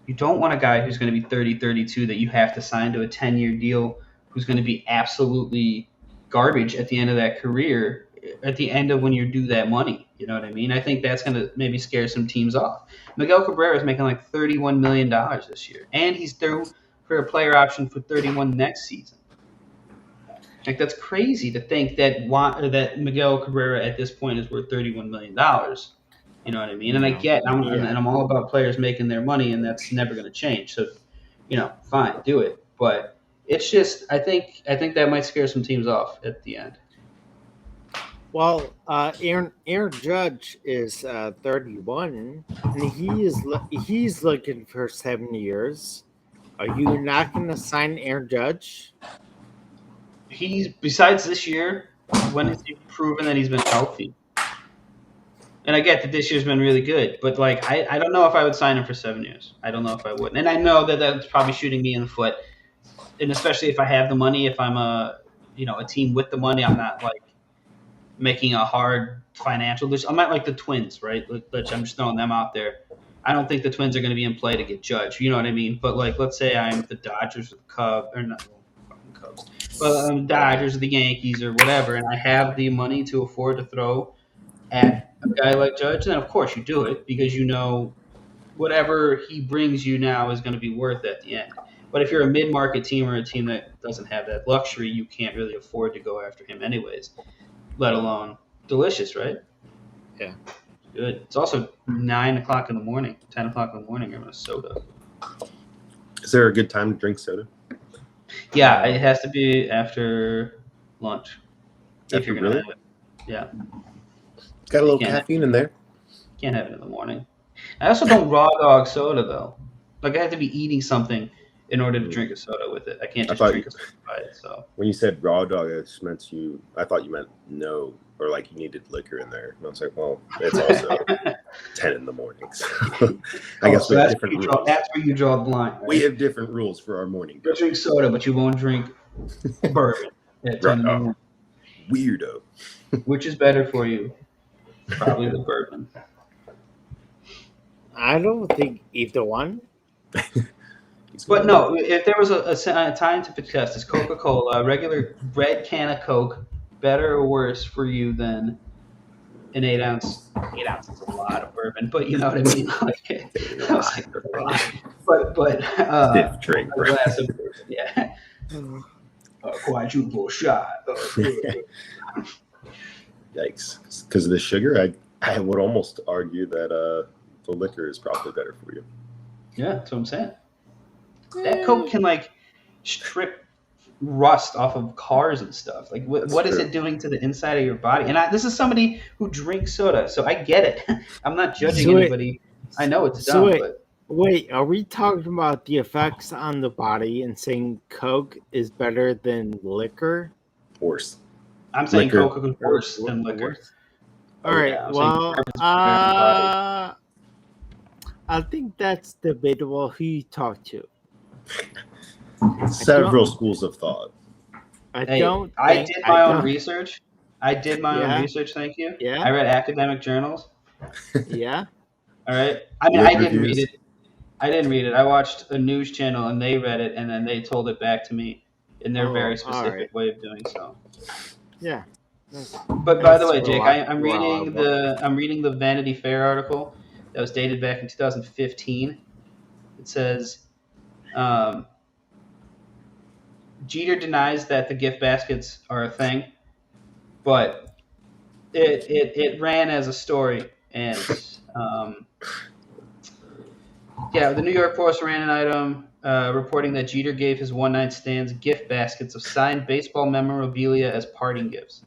You don't want a guy who's going to be 30, 32 that you have to sign to a 10-year deal who's going to be absolutely garbage at the end of that career, at the end of when you do that money. You know what I mean? I think that's going to maybe scare some teams off. Miguel Cabrera is making like $31 million this year, and he's through for a player option for 31 next season. Like that's crazy to think that that Miguel Cabrera at this point is worth $31 million. You know what I mean? And I No. get, Yeah. and I'm all about players making their money, and that's never going to change. So, fine, do it. But it's just, I think that might scare some teams off at the end. Well, Aaron Judge is 31, and he's looking for 7 years. Are you not going to sign Aaron Judge? He's besides this year, when has he proven that he's been healthy? And I get that this year's been really good, but like I don't know if I would sign him for 7 years. I don't know if I would, and I know that that's probably shooting me in the foot. And especially if I have the money, if I'm a team with the money, I'm not like making a hard financial decision. I'm not like the Twins, right? Which I'm just throwing them out there. I don't think the Twins are going to be in play to get Judge. You know what I mean? But like, let's say I'm the Dodgers or the Cubs, or not fucking Cubs, but Dodgers or the Yankees or whatever, and I have the money to afford to throw at a guy like Judge, then of course you do it because you know whatever he brings you now is going to be worth at the end. But if you're a mid-market team or a team that doesn't have that luxury, you can't really afford to go after him anyways, let alone delicious, right? Yeah. Good. It's also 9 o'clock in the morning, 10 o'clock in the morning in Minnesota. Is there a good time to drink soda? Yeah, it has to be after lunch. If you're going to Really? have it. Yeah. It's got a little Can't caffeine in there. Can't have it in the morning. I also don't raw dog soda, though. Like, I have to be eating something in order to drink a soda with it. I can't just drink a soda by it. So When you said raw dog, it just meant I thought you meant no, or like you needed liquor in there. And I was like, well, it's also 10 in the morning. So I guess we have different rules. That's where you draw the line. Right? We have different rules for our morning. You drink soda, but you won't drink bourbon at 10 in the morning. Weirdo. Which is better for you? Probably the bourbon. I don't think either one. But no, if there was a scientific test, is Coca-Cola, regular red can of Coke, better or worse for you than an 8 ounce? 8 ounces is a lot of bourbon, but you know what I mean. But stiff drink, a glass of bourbon, yeah, a quadruple shot. Yikes! Because of the sugar, I would almost argue that the liquor is probably better for you. Yeah, that's what I'm saying. That Coke can like strip rust off of cars and stuff. Like, what is it doing to the inside of your body? And this is somebody who drinks soda, so I get it. I'm not judging anybody. I know it's dumb, but wait, are we talking about the effects on the body and saying Coke is better than liquor? Worse. I'm saying Coke is worse than liquor. All right. Yeah, well, I think that's debatable who you talk to. Several schools of thought. I did my own research. Thank you. Yeah. I read academic journals. Yeah. All right. I mean, I didn't read it. I watched a news channel and they read it and then they told it back to me in their very specific way of doing so. Yeah. But by the way, Jake, I'm reading the Vanity Fair article that was dated back in 2015. It says Jeter denies that the gift baskets are a thing, but it ran as a story, and the New York Post ran an item reporting that Jeter gave his one-night stands gift baskets of signed baseball memorabilia as parting gifts.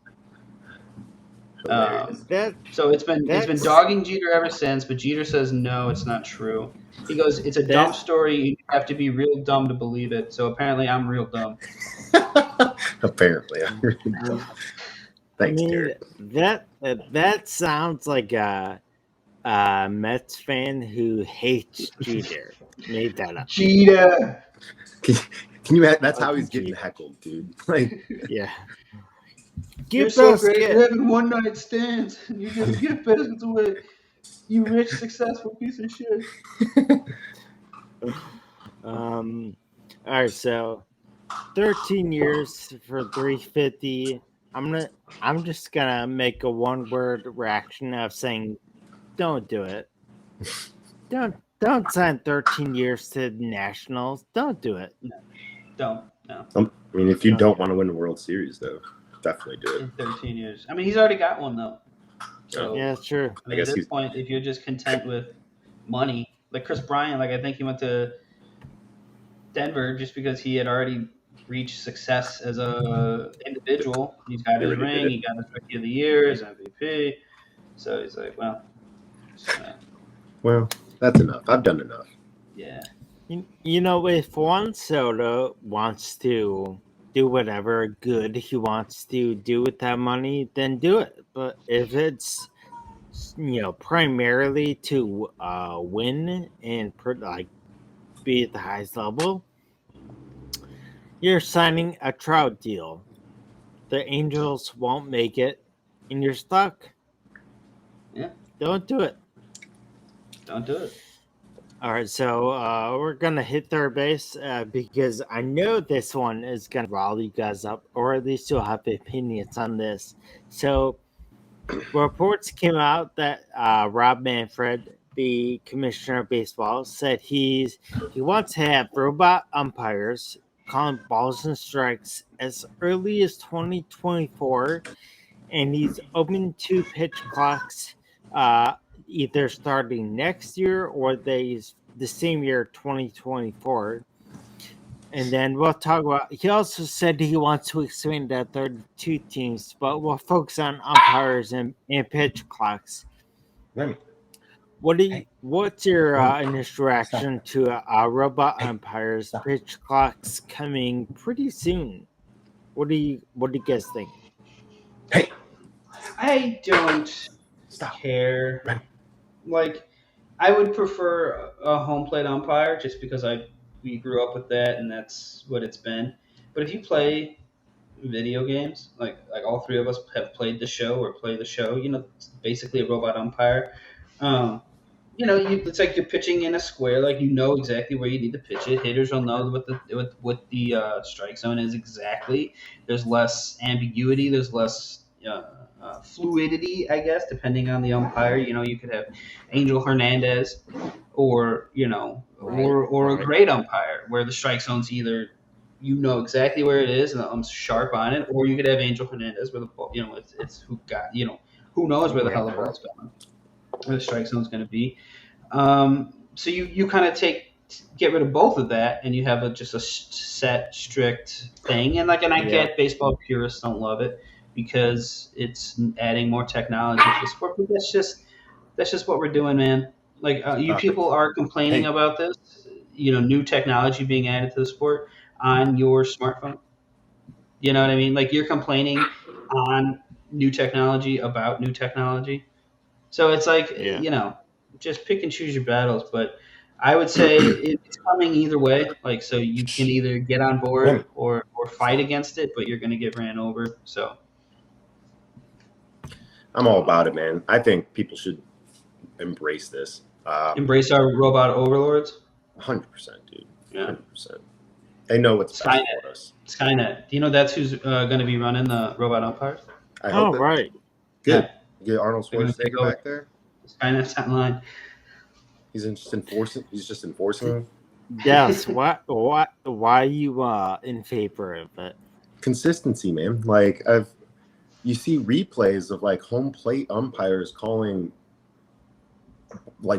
So it's been dogging Jeter ever since, but Jeter says no, it's not true. He goes, it's a dumb story. You have to be real dumb to believe it. So apparently, I'm real dumb. Apparently, I'm real dumb. Thanks, Derek. That sounds like a Mets fan who hates Jeter. Made that up. Jeter. Can you? That's how he's getting heckled, dude. Like, yeah. You're Gift so great. You're basket. having one night stands. And you're giving gift baskets away. You rich, successful piece of shit. All right, so 13 years for 350. I'm just gonna make a one word reaction of saying, don't do it. Don't sign 13 years to the Nationals. Don't do it. No, don't. No. I mean, if you Don't don't do want to win the World Series, though, definitely do it. In 13 years. I mean, he's already got one though. So Yeah, it's true. I mean, at this point, if you're just content with money, like Chris Bryant, like I think he went to Denver just because he had already reached success as a individual. He's got his ring. He got his Rookie of the Year, his MVP. So he's like, well, well, that's enough. I've done enough. Yeah. You know, if Juan Soto wants to do whatever good he wants to do with that money, then do it. But if it's primarily to win and be at the highest level, you're signing a Trout deal. The Angels won't make it, and you're stuck. Yeah. Don't do it. Don't do it. All right, so we're gonna hit third base because I know this one is gonna rile you guys up, or at least you'll have opinions on this. So, reports came out that Rob Manfred, the commissioner of baseball, said he wants to have robot umpires calling balls and strikes as early as 2024, and he's open to pitch clocks either starting next year or the same year, 2024. And then we'll talk about. He also said he wants to expand to 32 teams, but we'll focus on umpires and pitch clocks. What's your initial reaction to robot umpires, pitch clocks coming pretty soon? What do you guys think? Hey, I don't care. Like, I would prefer a home plate umpire just because we grew up with that and that's what it's been. But if you play video games, like all three of us have played the show or play the show, it's basically a robot umpire. It's like you're pitching in a square, like you know exactly where you need to pitch it. Hitters will know what the strike zone is exactly. There's less ambiguity. There's less fluidity, I guess, depending on the umpire. You could have Angel Hernandez, or a great umpire where the strike zone's either exactly where it is and the ump's sharp on it, or you could have Angel Hernandez where the ball, it's who knows where the hell the ball's going, where the strike zone's going to be. So you kind of get rid of both of that, and you have just a set, strict thing. And I get baseball purists don't love it because it's adding more technology to the sport, but that's just what we're doing, man. Like you people are complaining about this, new technology being added to the sport on your smartphone. You know what I mean? Like you're complaining on new technology about new technology. So it's like, just pick and choose your battles. But I would say it's coming either way. Like, so you can either get on board or fight against it, but you're going to get ran over. So I'm all about it, man. I think people should embrace this. Embrace our robot overlords? 100%, dude. Yeah. 100%. They know what's best for us. Skynet. Do you know that's who's going to be running the robot umpires? I hope it. Right. Good. Yeah. You get Arnold Schwarzenegger back there? Skynet's online. He's just enforcing them? Yes. Why are you in favor of it? Consistency, man. You see replays of home plate umpires calling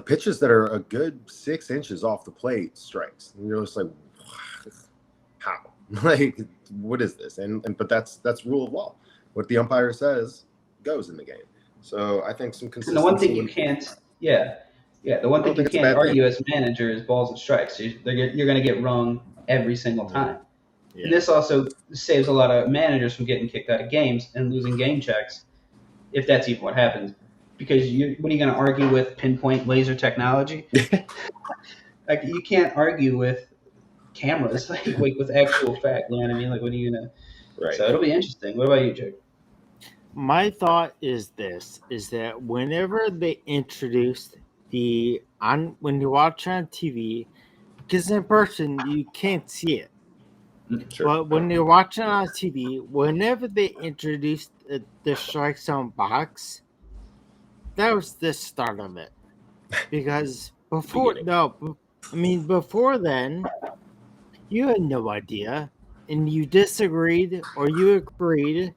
pitches that are a good 6 inches off the plate strikes. And you're just like, how? What is this? But that's rule of law. What the umpire says goes in the game. So I think some consistency. And the one thing you can't, the one thing you can't argue as manager is balls and strikes. You're going to get rung every single time. Yeah. And this also saves a lot of managers from getting kicked out of games and losing game checks, if that's even what happens. Because what are you going to argue with pinpoint laser technology? You can't argue with cameras, with actual fact. You know what I mean? What are you going to? Right. So it'll be interesting. What about you, Jake? My thought is this: is that whenever they introduced when you watch on TV, because in person you can't see it, Sure. but when you're watching on TV, whenever they introduced the strike zone box, that was the start of it. Because Beginning. before then, you had no idea, and you disagreed or you agreed,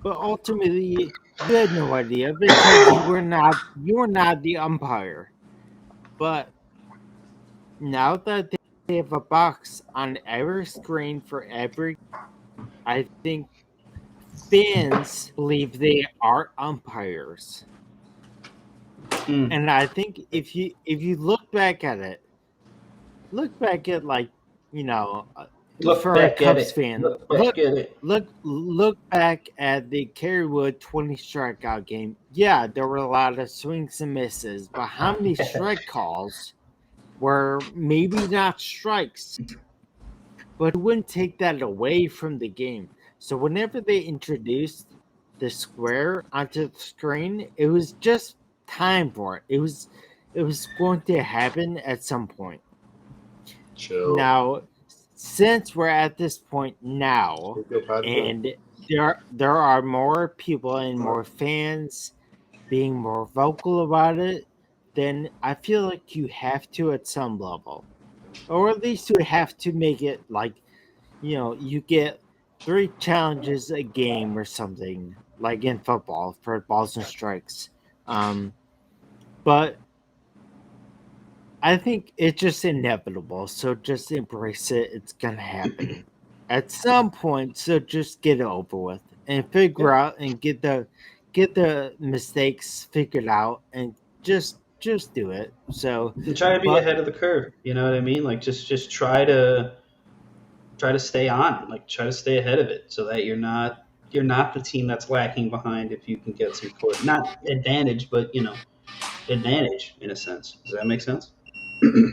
but ultimately you had no idea because you were not the umpire. But now that they have a box on every screen for every, I think fans believe they are umpires. Mm. And I think if you look back at it, like Look for a back at Cubs it. fan, Look back at it. look back at the Kerrywood 20 strikeout game. Yeah, there were a lot of swings and misses, but how many strike calls were maybe not strikes? But it wouldn't take that away from the game. So whenever they introduced the square onto the screen, it was just time for it. It was going to happen at some point. Chill. Now, since we're at this point now, and there are more people and more fans being more vocal about it, then I feel like you have to at some level, or at least you have to make it like you get 3 challenges a game or something like in football for balls and strikes. But I think it's just inevitable. So just embrace it. It's gonna happen at some point. So just get it over with and figure Yeah. out and get the mistakes figured out and just do it. So, And try to be but ahead of the curve. You know what I mean? Like just try to stay on. Like try to stay ahead of it so that you're not the team that's lacking behind if you can get some court not advantage, but advantage in a sense. Does that make sense?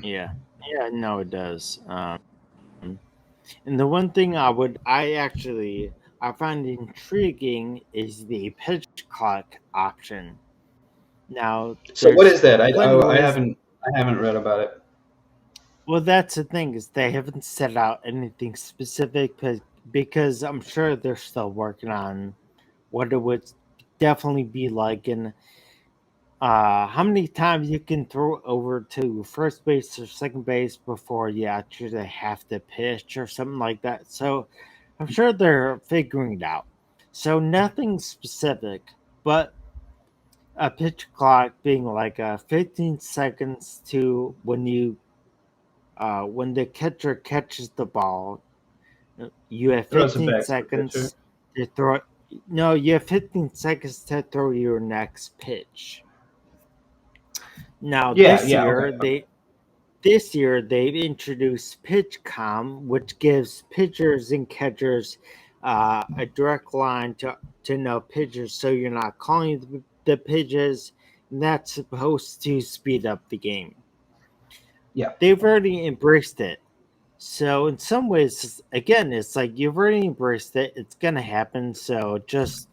yeah, yeah, no, it does. And the one thing I find intriguing is the pitch clock option. Now So what there's is that? plenty of ways. I haven't read about it. Well, that's the thing is they haven't set out anything specific because I'm sure they're still working on what it would definitely be like and how many times you can throw over to first base or second base before you actually have to pitch or something like that. So I'm sure they're figuring it out. So nothing specific, but a pitch clock being like 15 seconds to when the catcher catches the ball, you have Throws it 15 back to the pitcher. seconds to throw. No, you have 15 seconds to throw your next pitch. Now Yeah, yeah, okay. this year they've introduced PitchCom, which gives pitchers and catchers a direct line to know pitchers, so you're not calling the pitches. And that's supposed to speed up the game. Yeah. They've already embraced it. So in some ways, again, it's like you've already embraced it. It's gonna happen. So just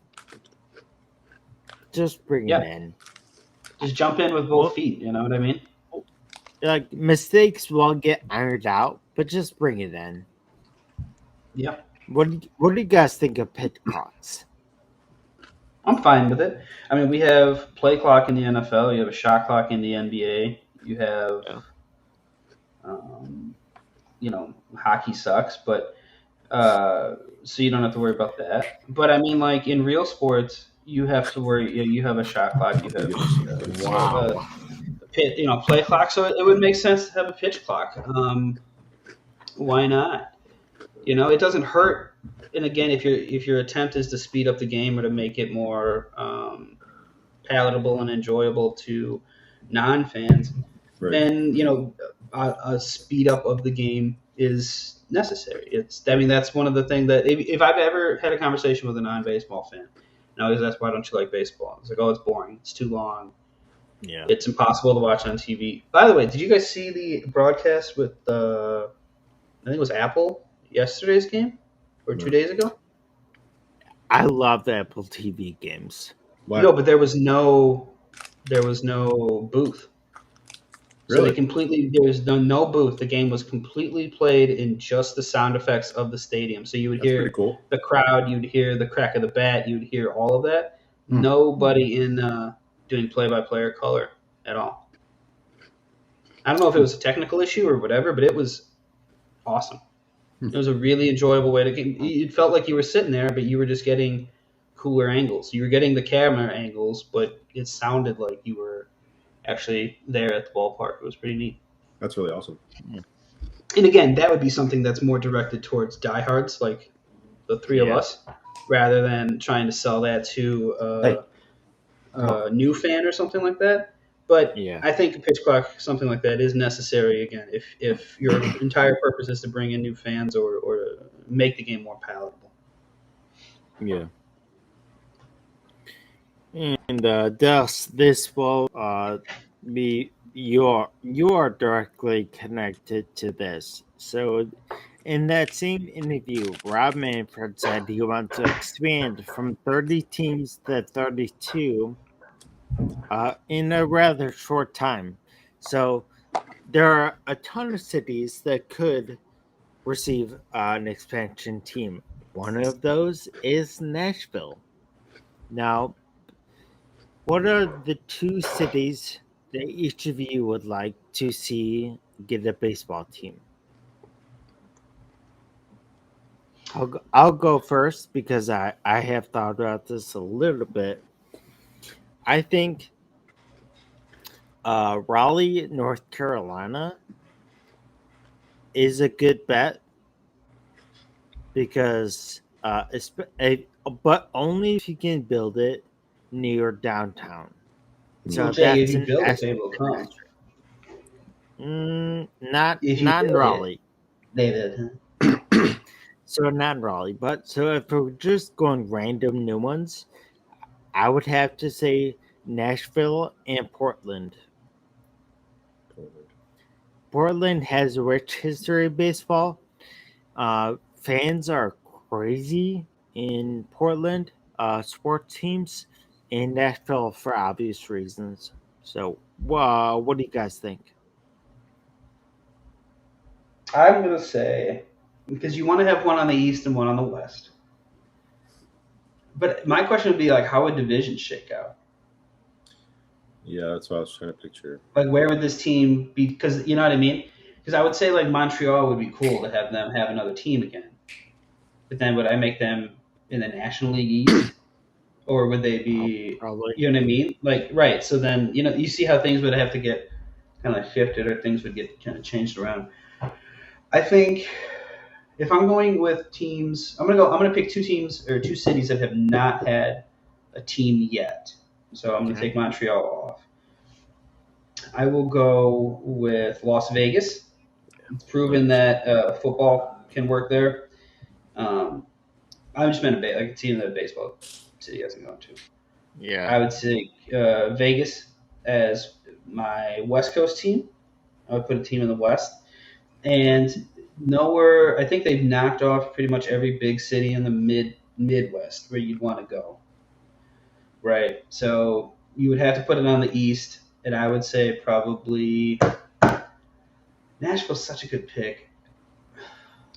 bring it Yeah. in. Just jump in with both Well, feet, you know what I mean? like mistakes will get ironed out, but just bring it in. Yeah. What do you guys think of pit clocks? I'm fine with it. I mean, we have play clock in the NFL, you have a shot clock in the NBA, you have Yeah. um, hockey sucks, but so you don't have to worry about that. But I mean, like in real sports, you have to worry. You have a shot clock. You have Wow. a pit. Play clock. So it would make sense to have a pitch clock. Why not? It doesn't hurt. And again, if your attempt is to speed up the game or to make it more palatable and enjoyable to non-fans, Right. then a speed up of the game is necessary. That's one of the things that if I've ever had a conversation with a non-baseball fan, and I always ask, why don't you like baseball? It's like, oh, it's boring, it's too long, Yeah. it's impossible to watch on TV. By the way, did you guys see the broadcast with I think it was Apple yesterday's game or 2 days ago? I love the Apple TV games. What? No, but there was no booth. So Really? there was no booth. The game was completely played in just the sound effects of the stadium. So you would That's pretty hear cool. the crowd, you'd hear the crack of the bat, you'd hear all of that. Hmm. Nobody in doing play-by-play or color at all. I don't know if it was a technical issue or whatever, but it was awesome. It was a really enjoyable way to get. It felt like you were sitting there, but you were just getting cooler angles. You were getting the camera angles, but it sounded like you were actually there at the ballpark. It was pretty neat. That's really awesome. And again, that would be something that's more directed towards diehards, like the three of us, rather than trying to sell that to a new fan or something like that. But I think a pitch clock, something like that, is necessary. Again, if your entire purpose is to bring in new fans or to make the game more palatable. Yeah. And thus, this will be you are directly connected to this. So, in that same interview, Rob Manfred said he wants to expand from 30 teams to 32 in a rather short time. So, there are a ton of cities that could receive an expansion team. One of those is Nashville. Now, what are the two cities that each of you would like to see get a baseball team? I'll go first because I have thought about this a little bit. I think Raleigh, North Carolina is a good bet because but only if you can build it near downtown. So Jay, if that's you an build it, they asterisk. will come. Not If you in build Raleigh. David. So not Raleigh, but so if we're just going random new ones, I would have to say Nashville and Portland. Portland has a rich history of baseball. Fans are crazy in Portland, sports teams, and Nashville for obvious reasons. So, what do you guys think? I'm gonna say because you want to have one on the east and one on the west. But my question would be like, how would divisions shake out? Yeah, that's what I was trying to picture. Like, where would this team be? Because you know what I mean. Because I would say like Montreal would be cool to have them have another team again. But then would I make them in the National League East, or would they be? Probably. You know what I mean? Like, right. So then you see how things would have to get kind of like shifted, or things would get kind of changed around. I think if I'm going with teams, I'm gonna pick two teams or two cities that have not had a team yet. So I'm gonna take Montreal off. I will go with Las Vegas. It's proven that football can work there. I've just been like a team that baseball city hasn't gone to. Yeah. I would say Vegas as my West Coast team. I would put a team in the West. And nowhere, I think they've knocked off pretty much every big city in the Midwest where you'd want to go. Right. So you would have to put it on the East, and I would say probably Nashville's such a good pick.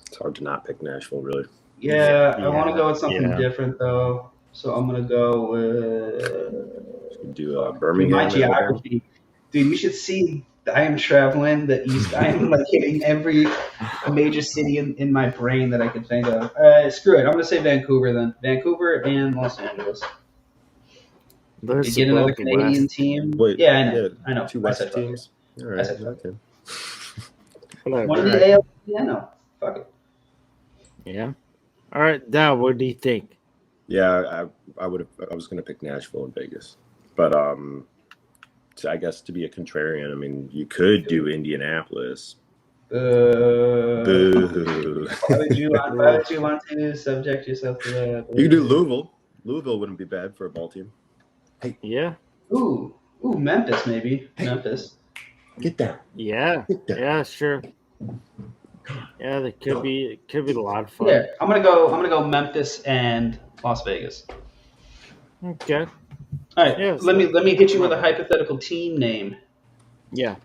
It's hard to not pick Nashville, really. Yeah. I want to go with something different though. So I'm gonna go with Do Birmingham. My geography, dude. You should see. I am traveling the East. I am like hitting every major city in my brain that I could think of. Screw it. I'm gonna say Vancouver then. Vancouver and Los Angeles. You get another Canadian team. Wait, yeah, I know. Yeah, I know. two West teams. All right. Okay. One of the AL. Yeah, no. Fuck it. Yeah. All right, now what do you think? Yeah, I was going to pick Nashville and Vegas, but so I guess to be a contrarian, I mean, you could do Indianapolis. Boo. Why would you want to subject yourself to that? You could do Louisville. Louisville wouldn't be bad for a ball team. Hey. Yeah. Ooh, Memphis maybe. Hey. Memphis. Get down. Yeah. Get down. Yeah, sure. Yeah, it could be a lot of fun. Yeah, I'm gonna go Memphis and Las Vegas. Okay. All right, Yes. let me hit you with a hypothetical team name. Yeah.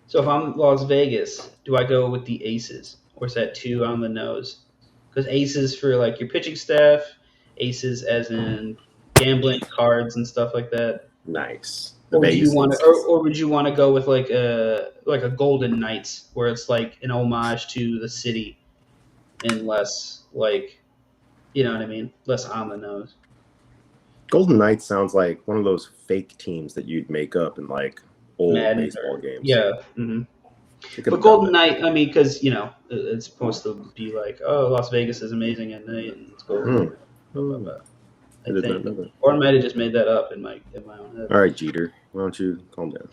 So if I'm Las Vegas, do I go with the Aces, or is that too on the nose? Because Aces for like your pitching staff, Aces as in gambling cards and stuff like that. Nice. The Or would you Vegas want to, Aces. or would you want to go with like a Golden Knights, where it's like an homage to the city, and less like, you know what I mean, less on the nose. Golden Knights sounds like one of those fake teams that you'd make up in like old Madden baseball games. Yeah. Mm-hmm. They could But have done Golden that. Knight, I mean, because it's supposed to be like, oh, Las Vegas is amazing at night, and it's golden. Blah, blah, blah. I did not know that. Or I might have just made that up in my own head. All right, Jeter, why don't you calm down?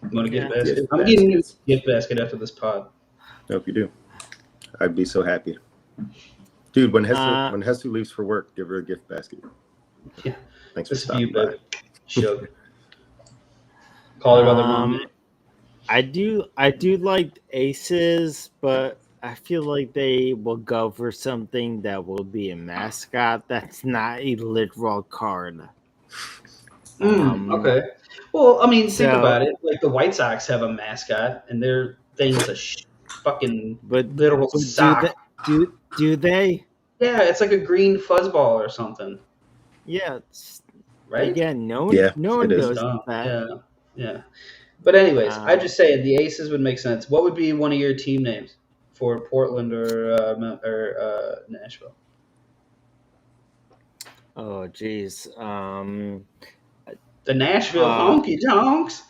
You want to get a Yeah. basket? Gift I'm getting you baskets. a gift basket after this pod. I hope you do. I'd be so happy. Dude, when Hestu leaves for work, give her a gift basket. Yeah. Thanks for This is for you, stopping by. baby. Shug. Call her by the wrong name. I do like Aces, but I feel like they will go for something that will be a mascot that's not a literal card. Okay. Well, I mean, think so- about it. Like the White Sox have a mascot, and their thing's a fucking literal sock. Do they? Yeah, it's like a green fuzzball or something, Yeah. right? Again, no Yeah, one it is. knows that. Yeah. But anyways, I'm just saying the Aces would make sense. What would be one of your team names for Portland or Nashville? Oh, jeez. The Nashville Honky Tonks.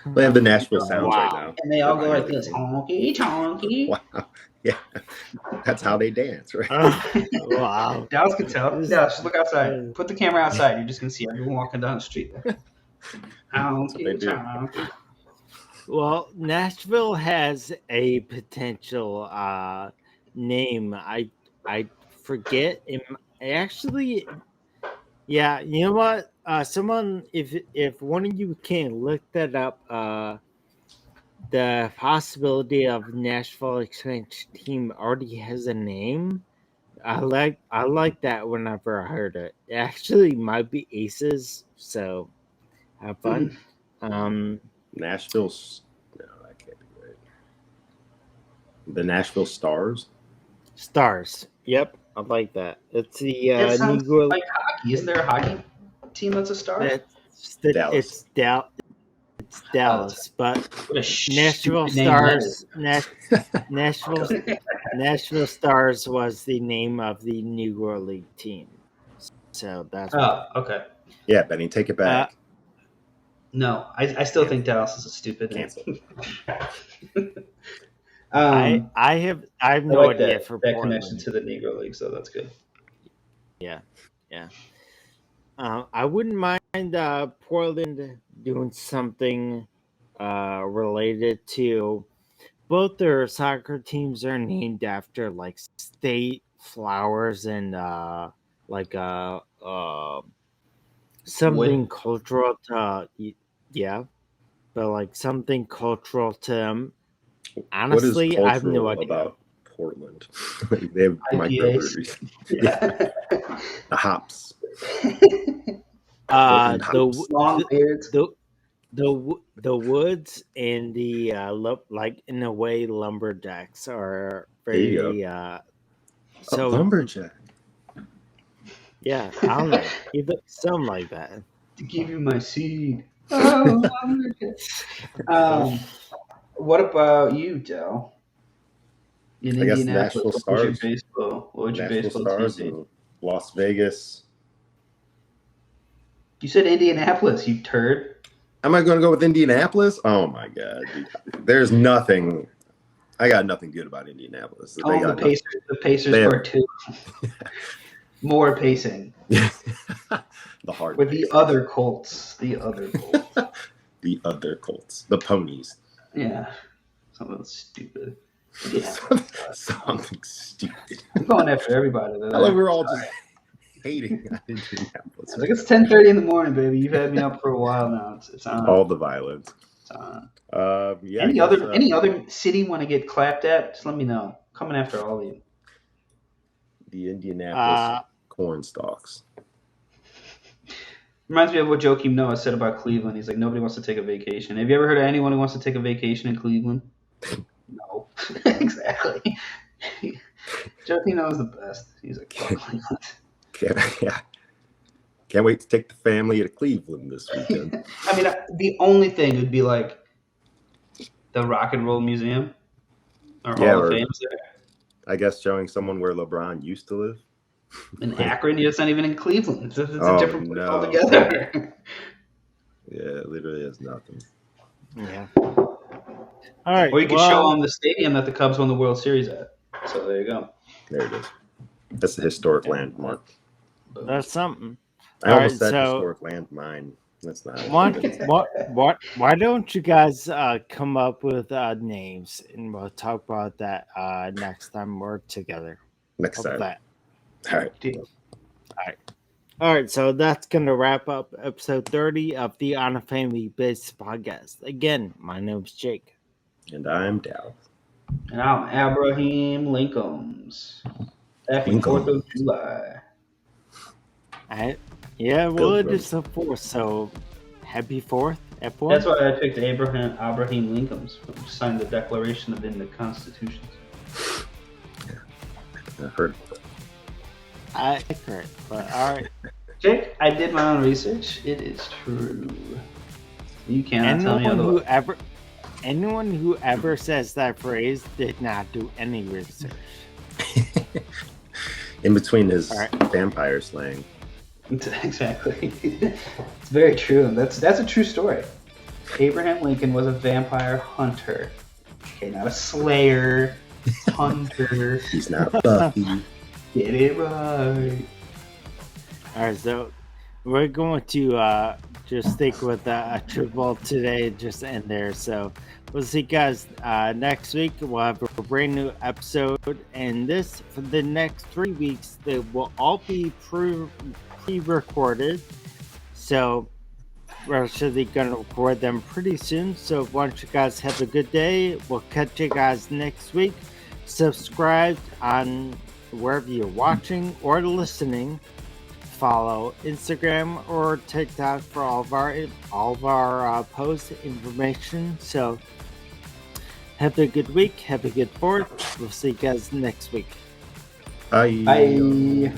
They have the Nashville sounds Wow. right now. And they all go like this, honky tonky. Wow. Yeah. That's how they dance, right? Wow. Dallas can tell. Dallas, just look outside. Put the camera outside. You're just going to see everyone walking down the street. Honky do. tonky. Well, Nashville has a potential name. I forget. Actually, yeah. You know what? Someone, if one of you can look that up, the possibility of Nashville expansion team already has a name. I like that whenever I heard it. It actually might be Aces, so have fun. Nashville's no, that can't be right. The Nashville Stars. Stars. Yep, I like that. It's the It sounds Negro. like hockey. Isn't there a hockey team that's a star? Dallas. It's Dallas, but What a Nashville stupid name that Stars. Nashville Stars was the name of the Negro League team. So that's Oh, okay. Yeah, Benny, take it back. No, I still think Dallas is a stupid name. Cancel. I have no I like idea that, for that Portland. connection to the Negro League, so that's good. Yeah. I wouldn't mind Portland doing something related to both their soccer teams are named after like state flowers and something Wood. cultural to but like something cultural to them. Honestly, what is I have no cultural idea. about Portland? They have IPAs. microbreweries. Yeah. The hops. Long beards. The woods and the like in a way lumberjacks are very so lumberjack. yeah, I don't know, either something like that. To give you my seed. Oh, what about you, Del? In I guess Indianapolis, Nashville what was Stars. what would your Nashville baseball Stars team be? and Las Vegas. You said Indianapolis, you turd. Am I going to go with Indianapolis? Oh my God, dude. There's nothing. I got nothing good about Indianapolis. Oh, the Pacers They have- scored 2. More pacing. The hard. With the Pacers. other Colts. The other Colts. The other Colts. The ponies. Yeah. Something stupid. Yeah. Something stupid. I'm going after everybody. I love we're all just hating on Indianapolis. It's like it's 10:30 in the morning, baby. You've had me up for a while now. It's on. All the violence. It's on. Yeah. Any I guess, any other city want to get clapped at? Just let me know. Coming after all of you. the Indianapolis corn stalks. Reminds me of what Joakim Noah said about Cleveland. He's like, nobody wants to take a vacation. Have you ever heard of anyone who wants to take a vacation in Cleveland? No. Exactly. Joakim Noah's the best. He's like, fuck Cleveland. Can't wait to take the family to Cleveland this weekend. I mean, the only thing would be like the Rock and Roll Museum or Hall of Fame's there. I guess showing someone where LeBron used to live. In Akron, it's not even in Cleveland. It's a different place altogether. Yeah, it literally has nothing. Yeah. All right. Or you could show them the stadium that the Cubs won the World Series at. So there you go. There it is. That's a historic landmark. That's something. I almost said historic landmine. That's not. Why don't you guys come up with names, and we'll talk about that next time we're together. Next time. All right. So that's gonna wrap up episode 30 of the On a Family Base podcast. Again, my name's Jake, and I'm Dal, and I'm Abraham Lincolns. Happy 4th of July. Yeah, well, it is the 4th, so happy 4th, F1. That's why I picked Abraham Lincolns, who signed the Declaration of the Constitution. Yeah, I heard of it. I heard, but all right. Jake, I did my own research. It is true. You cannot tell me otherwise. Anyone who ever says that phrase did not do any research. In between his vampire slang. Exactly. It's very true. That's a true story. Abraham Lincoln was a vampire hunter. Okay, not a slayer. Hunter. He's not Buffy. Get it right. All right, so we're going to just stick with a triple today, just end there. So we'll see you guys next week. We'll have a brand new episode, and this for the next 3 weeks, they will all be pre-recorded. So we're actually going to record them pretty soon. So why don't you guys have a good day? We'll catch you guys next week. Subscribe on wherever you're watching or listening. Follow Instagram or TikTok for all of our post information. So have a good week. Have a good 4th. We'll see you guys next week. Bye. Bye.